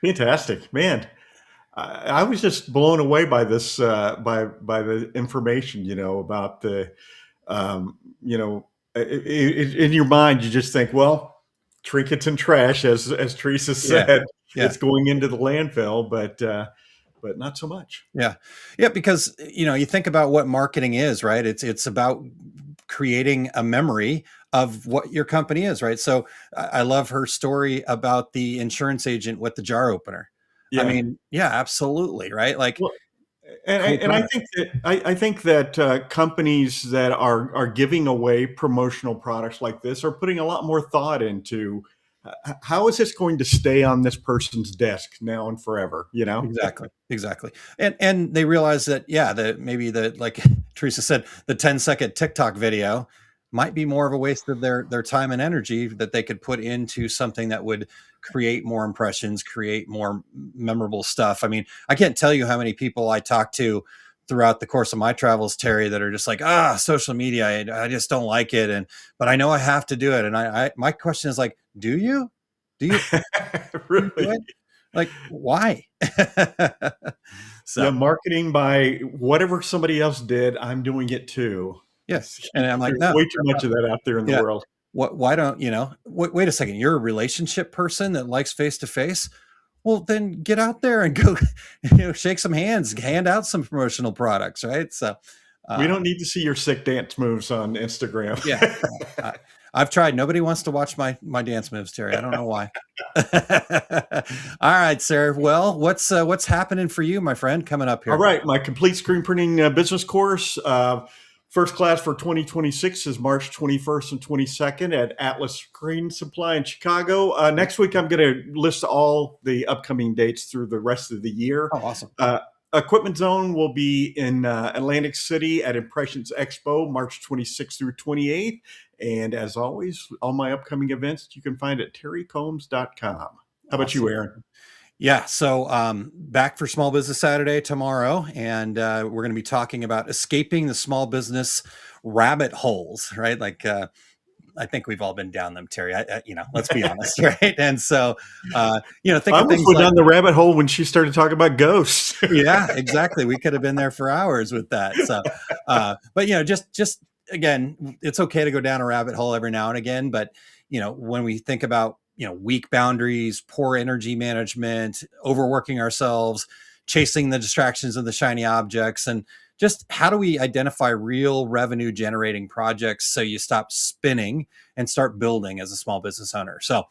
G: Fantastic, man. I was just blown away by this, by the information, about the, in your mind, you just think, well, trinkets and trash, as Teresa said, it's going into the landfill, but not so much.
H: Yeah. Because, you think about what marketing is, right? It's about creating a memory of what your company is, right? So I love her story about the insurance agent with the jar opener.
G: Yeah.
H: I mean, yeah, absolutely. Right. Like,
G: well, I think that companies that are giving away promotional products like this are putting a lot more thought into how is this going to stay on this person's desk now and forever,
H: Exactly. And they realize that, maybe like Teresa said, the 10-second TikTok video might be more of a waste of their time and energy that they could put into something that would create more impressions, create more memorable stuff. I mean, I can't tell you how many people I talk to throughout the course of my travels, Terry, that are just like, social media, I just don't like it. But I know I have to do it. And my question is like, do you
G: really?
H: Do it? Like, why?
G: So marketing by whatever somebody else did, I'm doing it too.
H: Yes. And I'm like,
G: there's way too much of that out there in the world.
H: Why don't, wait a second. You're a relationship person that likes face-to-face. Well, then get out there and go, shake some hands, hand out some promotional products. Right. So
G: we don't need to see your sick dance moves on Instagram.
H: Yeah. I've tried. Nobody wants to watch my dance moves, Terry. I don't know why. All right, sir. Well, what's happening for you, my friend, coming up here?
G: All right. My complete screen printing business course, first class for 2026 is March 21st and 22nd at Atlas Screen Supply in Chicago. Next week, I'm going to list all the upcoming dates through the rest of the year.
H: Oh, awesome.
G: Equipment Zone will be in Atlantic City at Impressions Expo, March 26th through 28th. And as always, all my upcoming events you can find at terrycombs.com. How about you, Aaron?
H: Yeah. So back for Small Business Saturday tomorrow. And we're going to be talking about escaping the small business rabbit holes, right? Like, I think we've all been down them, Terry. Let's be honest, right? And so, think
G: I
H: of things
G: went
H: like
G: down the rabbit hole when she started talking about ghosts.
H: Yeah, exactly. We could have been there for hours with that. So, but just again, it's okay to go down a rabbit hole every now and again. But when we think about weak boundaries, poor energy management, overworking ourselves, chasing the distractions of the shiny objects, and just how do we identify real revenue generating projects so you stop spinning and start building as a small business owner? So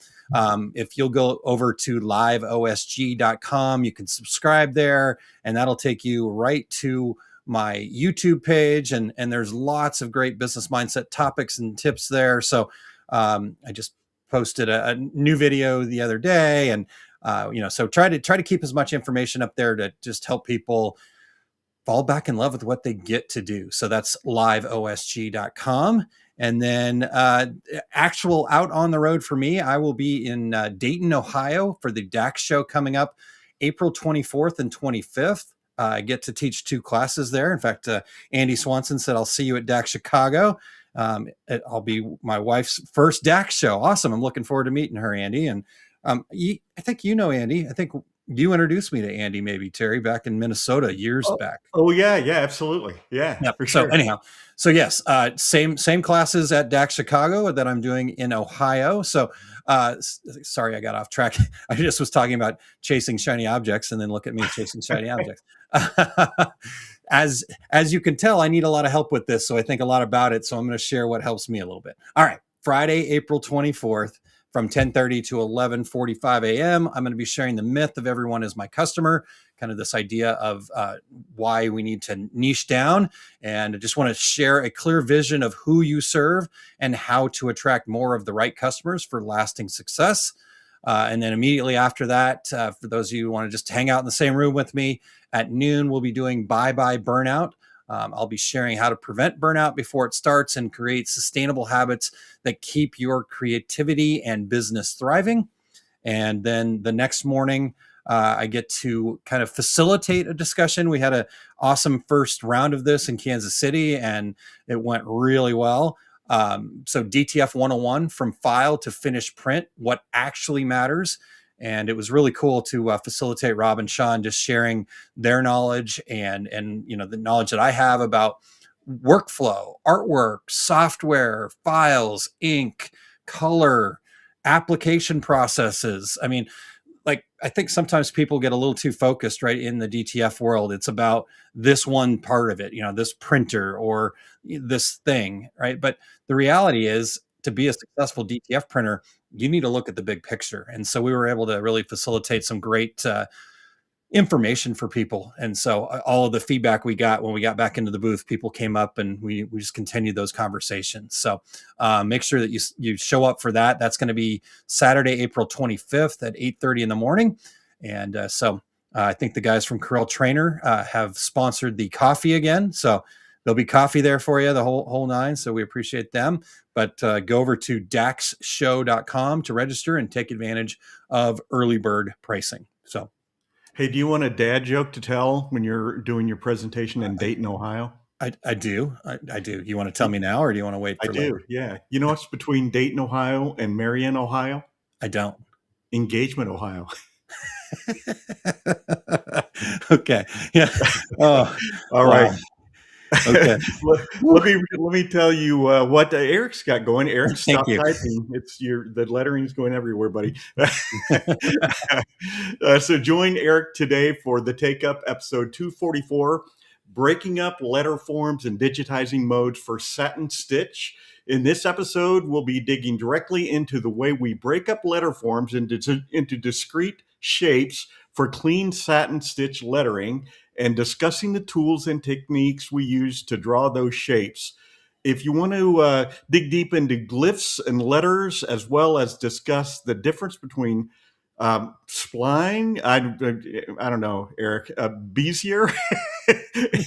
H: if you'll go over to liveosg.com, you can subscribe there, and that'll take you right to my YouTube page. And there's lots of great business mindset topics and tips there. So I just posted a new video the other day, and so try to keep as much information up there to just help people fall back in love with what they get to do. So that's liveosg.com. And then actual out on the road for me, I will be in Dayton, Ohio for the DAX show coming up April 24th and 25th. I get to teach 2 classes there. In fact, Andy Swanson said, I'll see you at DAX Chicago. I'll be my wife's first DAX show. Awesome. I'm looking forward to meeting her, Andy. And I think Andy. I think you introduced me to Andy, maybe, Terry, back in Minnesota years back.
G: Oh yeah, absolutely, yeah.
H: Yep.
G: For
H: so
G: sure.
H: Anyhow, so yes, same classes at DAX Chicago that I'm doing in Ohio. So sorry, I got off track. I just was talking about chasing shiny objects, and then look at me chasing shiny objects. As you can tell, I need a lot of help with this, so I think a lot about it. So I'm going to share what helps me a little bit. All right, Friday, April 24th. From 10:30 to 11:45 a.m. I'm going to be sharing the myth of everyone is my customer, kind of this idea of why we need to niche down. And I just want to share a clear vision of who you serve and how to attract more of the right customers for lasting success. And then immediately after that, for those of you who want to just hang out in the same room with me, at noon, we'll be doing Bye Bye Burnout. I'll be sharing how to prevent burnout before it starts and create sustainable habits that keep your creativity and business thriving. And then the next morning, I get to kind of facilitate a discussion. We had an awesome first round of this in Kansas City, and it went really well. So DTF 101, from file to finished print, what actually matters. And it was really cool to facilitate Rob and Sean just sharing their knowledge and the knowledge that I have about workflow, artwork, software, files, ink, color, application processes. I mean, like, I think sometimes people get a little too focused, right, in the DTF world. It's about this one part of it, this printer or this thing, right? But the reality is, to be a successful DTF printer, you need to look at the big picture. And so we were able to really facilitate some great information for people. And so all of the feedback we got when we got back into the booth, people came up and we just continued those conversations. So make sure that you show up for that. That's going to be Saturday, April 25th at 8:30 in the morning. And I think the guys from Corel Trainer have sponsored the coffee again. So there'll be coffee there for you, the whole nine. So we appreciate them. But go over to daxshow.com to register and take advantage of early bird pricing. So,
G: hey, do you want a dad joke to tell when you're doing your presentation in Dayton, Ohio?
H: I do. I do. You want to tell me now, or do you want to wait for later?
G: Yeah. You know what's between Dayton, Ohio and Marion, Ohio?
H: I don't.
G: Engagement, Ohio.
H: Okay. Yeah. Oh,
G: all right.
H: Okay.
G: let me tell you what Eric's got going. Eric, stop typing. The lettering's going everywhere, buddy. So join Eric today for the Take Up episode 244, breaking up letter forms and digitizing modes for satin stitch. In this episode, we'll be digging directly into the way we break up letter forms into discrete shapes for clean satin stitch lettering, and discussing the tools and techniques we use to draw those shapes. If you want to dig deep into glyphs and letters, as well as discuss the difference between spline, I don't know, Eric, Bezier,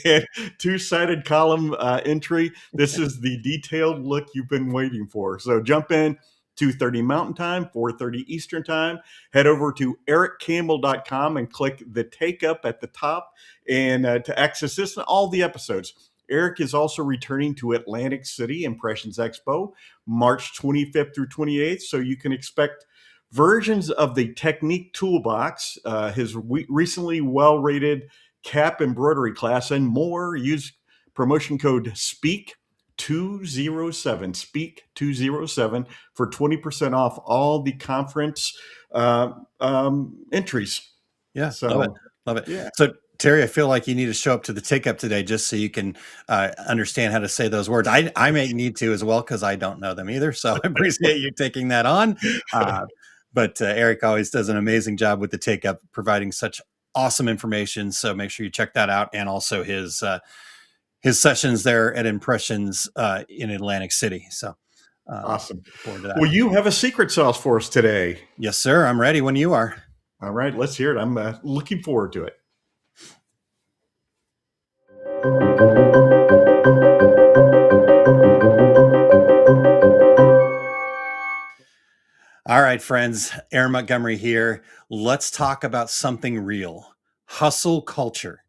G: and two-sided column entry, this is the detailed look you've been waiting for. So jump in, 2:30 Mountain Time, 4:30 Eastern Time. Head over to ericcampbell.com and click the Take Up at the top and to access this and all the episodes. Eric is also returning to Atlantic City Impressions Expo, March 25th through 28th, so you can expect versions of the Technique Toolbox, his recently well-rated cap embroidery class, and more. Use promotion code SPEAK207, SPEAK207 for 20% off all the conference entries.
H: Yeah,
G: so
H: love it.
G: Yeah.
H: So Terry, I feel like you need to show up to the Take Up today just so you can understand how to say those words. I may need to as well, because I don't know them either. So I appreciate you taking that on. But Eric always does an amazing job with the Take Up, providing such awesome information. So make sure you check that out, and also his sessions there at Impressions in Atlantic City. So
G: awesome.
H: Forward to that.
G: Well, you have a secret sauce for us today.
H: Yes, sir. I'm ready when you are.
G: All right, let's hear it. I'm looking forward to it.
H: All right, friends, Aaron Montgomery here. Let's talk about something real: hustle culture.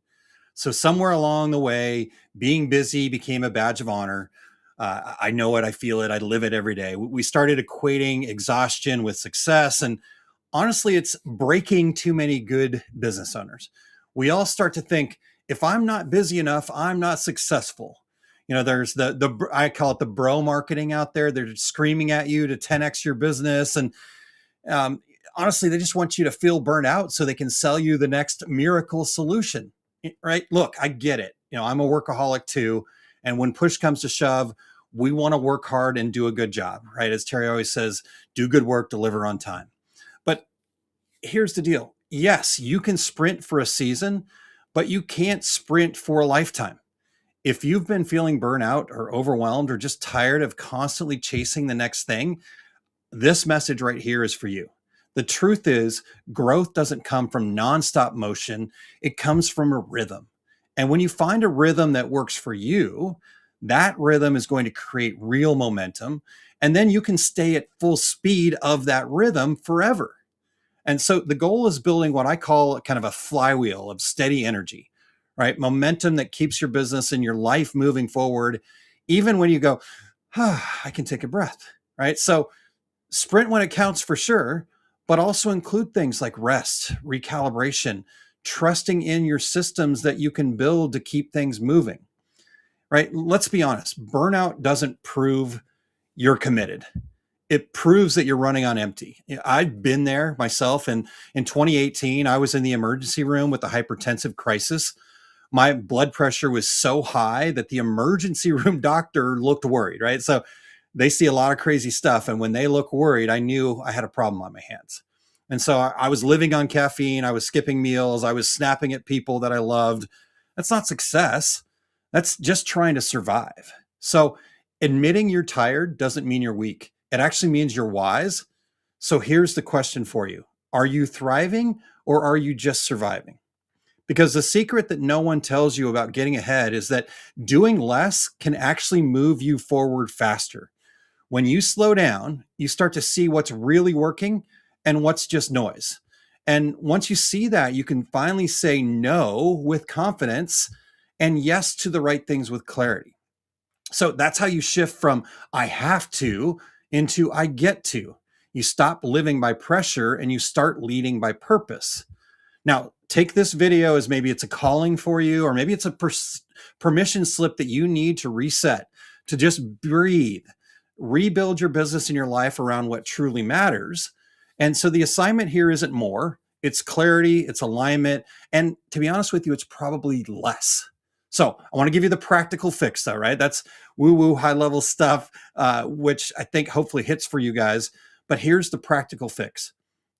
H: So somewhere along the way, being busy became a badge of honor. I know it, I feel it, I live it every day. We started equating exhaustion with success, and honestly, it's breaking too many good business owners. We all start to think, if I'm not busy enough, I'm not successful. There's the I call it the bro marketing out there. They're screaming at you to 10x your business. And honestly, they just want you to feel burnt out so they can sell you the next miracle solution, right? Look, I get it. I'm a workaholic too. And when push comes to shove, we want to work hard and do a good job, right? As Terry always says, do good work, deliver on time. But here's the deal. Yes, you can sprint for a season, but you can't sprint for a lifetime. If you've been feeling burnout or overwhelmed or just tired of constantly chasing the next thing, this message right here is for you. The truth is, growth doesn't come from nonstop motion, it comes from a rhythm. And when you find a rhythm that works for you, that rhythm is going to create real momentum. And then you can stay at full speed of that rhythm forever. And so the goal is building what I call kind of a flywheel of steady energy, right? Momentum that keeps your business and your life moving forward, even when you go, I can take a breath, right? So sprint when it counts for sure, but also include things like rest, recalibration, trusting in your systems that you can build to keep things moving, right? Let's be honest, burnout doesn't prove you're committed. It proves that you're running on empty. I've been there myself. And in 2018, I was in the emergency room with a hypertensive crisis. My blood pressure was so high that the emergency room doctor looked worried, right? So they see a lot of crazy stuff. And when they look worried, I knew I had a problem on my hands. And so I was living on caffeine. I was skipping meals. I was snapping at people that I loved. That's not success. That's just trying to survive. So admitting you're tired doesn't mean you're weak. It actually means you're wise. So here's the question for you. Are you thriving or are you just surviving? Because the secret that no one tells you about getting ahead is that doing less can actually move you forward faster. When you slow down, you start to see what's really working and what's just noise. And once you see that, you can finally say no with confidence and yes to the right things with clarity. So that's how you shift from I have to into I get to. You stop living by pressure and you start leading by purpose. Now, take this video as maybe it's a calling for you, or maybe it's a permission slip that you need to reset, to just breathe, rebuild your business and your life around what truly matters. And so the assignment here isn't more, it's clarity, it's alignment. And to be honest with you, it's probably less. So I want to give you the practical fix though, right? That's woo-woo high level stuff, which I think hopefully hits for you guys. But here's the practical fix.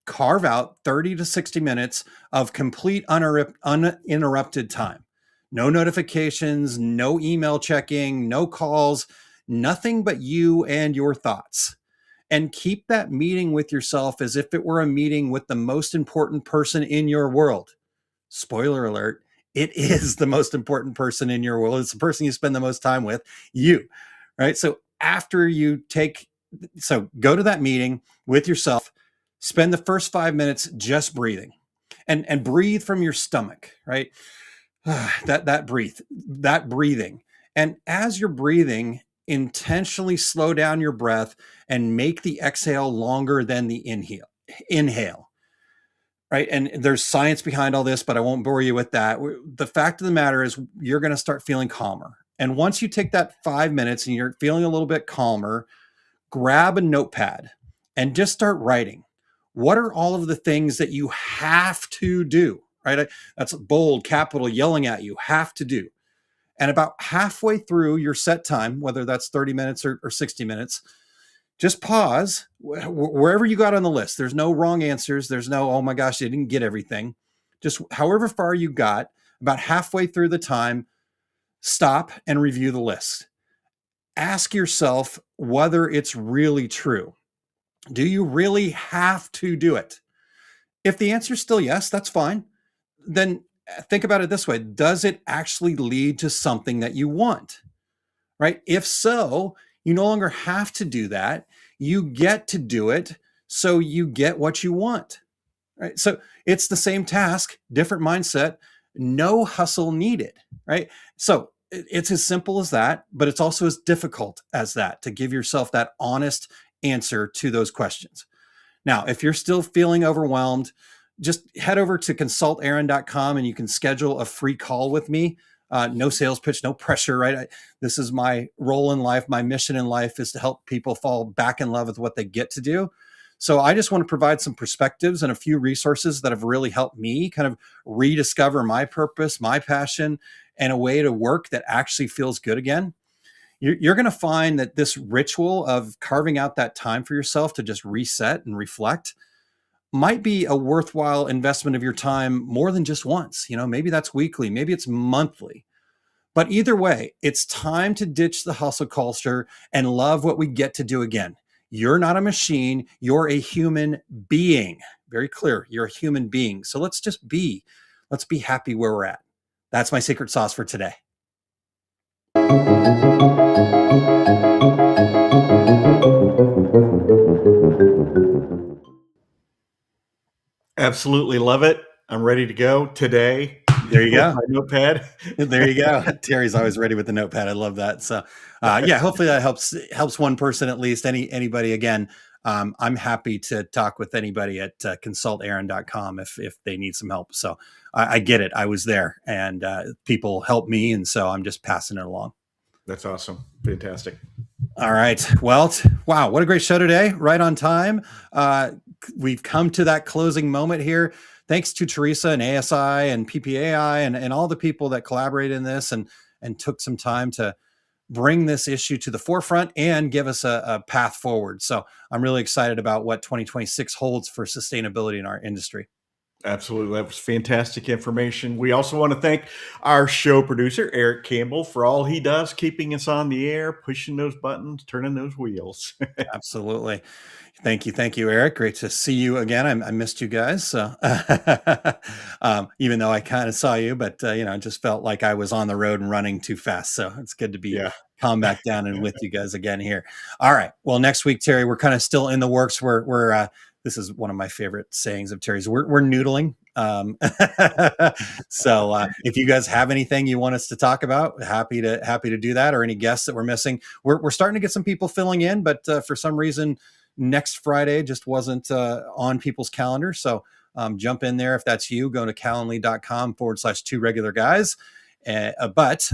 H: Carve out 30 to 60 minutes of complete uninterrupted time. No notifications, no email checking, no calls, nothing but you and your thoughts. And keep that meeting with yourself as if it were a meeting with the most important person in your world. Spoiler alert, it is the most important person in your world. It's the person you spend the most time with, you, right? So go to that meeting with yourself, spend the first 5 minutes just breathing and breathe from your stomach, right? That breathing. And as you're breathing, intentionally slow down your breath and make the exhale longer than the inhale. Right. And there's science behind all this, but I won't bore you with that. The fact of the matter is you're going to start feeling calmer. And once you take that 5 minutes and you're feeling a little bit calmer, grab a notepad and just start writing. What are all of the things that you have to do? Right. That's bold, capital, yelling at you, have to do. And about halfway through your set time, whether that's 30 minutes or 60 minutes, just pause wherever you got on the list. There's no wrong answers. There's no, oh my gosh, I didn't get everything. Just however far you got, about halfway through the time, stop and review the list. Ask yourself whether it's really true. Do you really have to do it? If the answer is still yes, that's fine. Then think about it this way. Does it actually lead to something that you want? Right? If so, you no longer have to do that. You get to do it, so you get what you want. Right? So it's the same task, different mindset, no hustle needed. Right? So it's as simple as that, but it's also as difficult as that to give yourself that honest answer to those questions. Now, if you're still feeling overwhelmed, just head over to consultaaron.com and you can schedule a free call with me. No sales pitch, no pressure, right? This is my role in life. My mission in life is to help people fall back in love with what they get to do. So I just want to provide some perspectives and a few resources that have really helped me kind of rediscover my purpose, my passion, and a way to work that actually feels good again. You're going to find that this ritual of carving out that time for yourself to just reset and reflect might be a worthwhile investment of your time more than just once. Maybe that's weekly, maybe it's monthly. But either way, it's time to ditch the hustle culture and love what we get to do again. You're not a machine. You're a human being. Very clear. You're a human being. So let's just be. Let's be happy where we're at. That's my secret sauce for today.
G: Absolutely love it. I'm ready to go today.
H: There you go.
G: My notepad.
H: There you go. Terry's always ready with the notepad. I love that. So, yeah, hopefully that helps one person at least. Anybody. Again, I'm happy to talk with anybody at consultaaron.com if they need some help. So I get it. I was there, and people help me, and so I'm just passing it along.
G: That's awesome. Fantastic.
H: All right. Well, wow, what a great show today. Right on time. We've come to that closing moment here. Thanks to Teresa and ASI and PPAI and all the people that collaborated in this and took some time to bring this issue to the forefront and give us a path forward. So I'm really excited about what 2026 holds for sustainability in our industry.
G: Absolutely. That was fantastic information. We also want to thank our show producer, Eric Campbell, for all he does, keeping us on the air, pushing those buttons, turning those wheels.
H: Absolutely. Thank you, Eric. Great to see you again. I missed you guys. So, even though I kind of saw you, but I just felt like I was on the road and running too fast. So it's good to be calm back down and with you guys again here. All right. Well, next week, Terry, we're kind of still in the works. We're this is one of my favorite sayings of Terry's. We're noodling. So if you guys have anything you want us to talk about, happy to do that, or any guests that we're missing. We're starting to get some people filling in, but for some reason, next Friday just wasn't on people's calendar. So jump in there. If that's you, go to calendly.com/2regularguys. But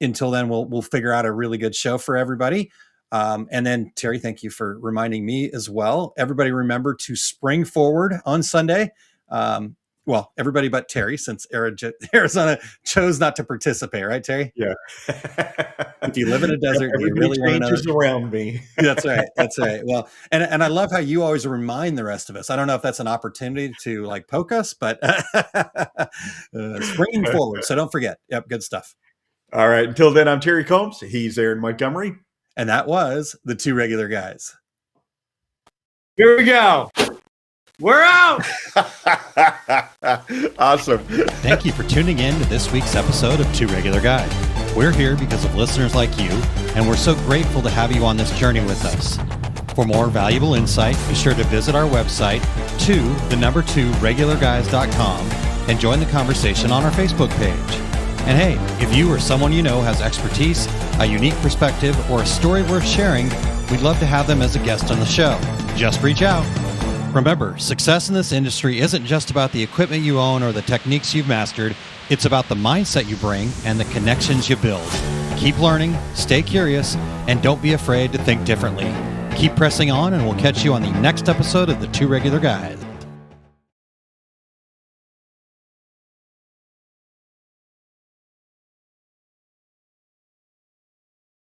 H: until then, we'll figure out a really good show for everybody. And then Terry, thank you for reminding me as well. Everybody remember to spring forward on Sunday. Well, everybody but Terry, since Arizona chose not to participate, right, Terry?
G: Yeah.
H: If you live in a desert, you really want to know.
G: Around me.
H: That's right. That's right. Well, and I love how you always remind the rest of us. I don't know if that's an opportunity to like poke us, but springing forward. So don't forget. Yep. Good stuff.
G: All right. Until then, I'm Terry Combs. He's Aaron Montgomery.
H: And that was the Two Regular Guys.
B: Here we go. We're out.
G: Awesome.
H: Thank you for tuning in to this week's episode of Two Regular Guys. We're here because of listeners like you, and we're so grateful to have you on this journey with us. For more valuable insight, be sure to visit our website, 2regularguys.com, and join the conversation on our Facebook page. And hey, if you or someone you know has expertise, a unique perspective, or a story worth sharing, we'd love to have them as a guest on the show. Just reach out. Remember, success in this industry isn't just about the equipment you own or the techniques you've mastered. It's about the mindset you bring and the connections you build. Keep learning, stay curious, and don't be afraid to think differently. Keep pressing on, and we'll catch you on the next episode of the Two Regular Guys.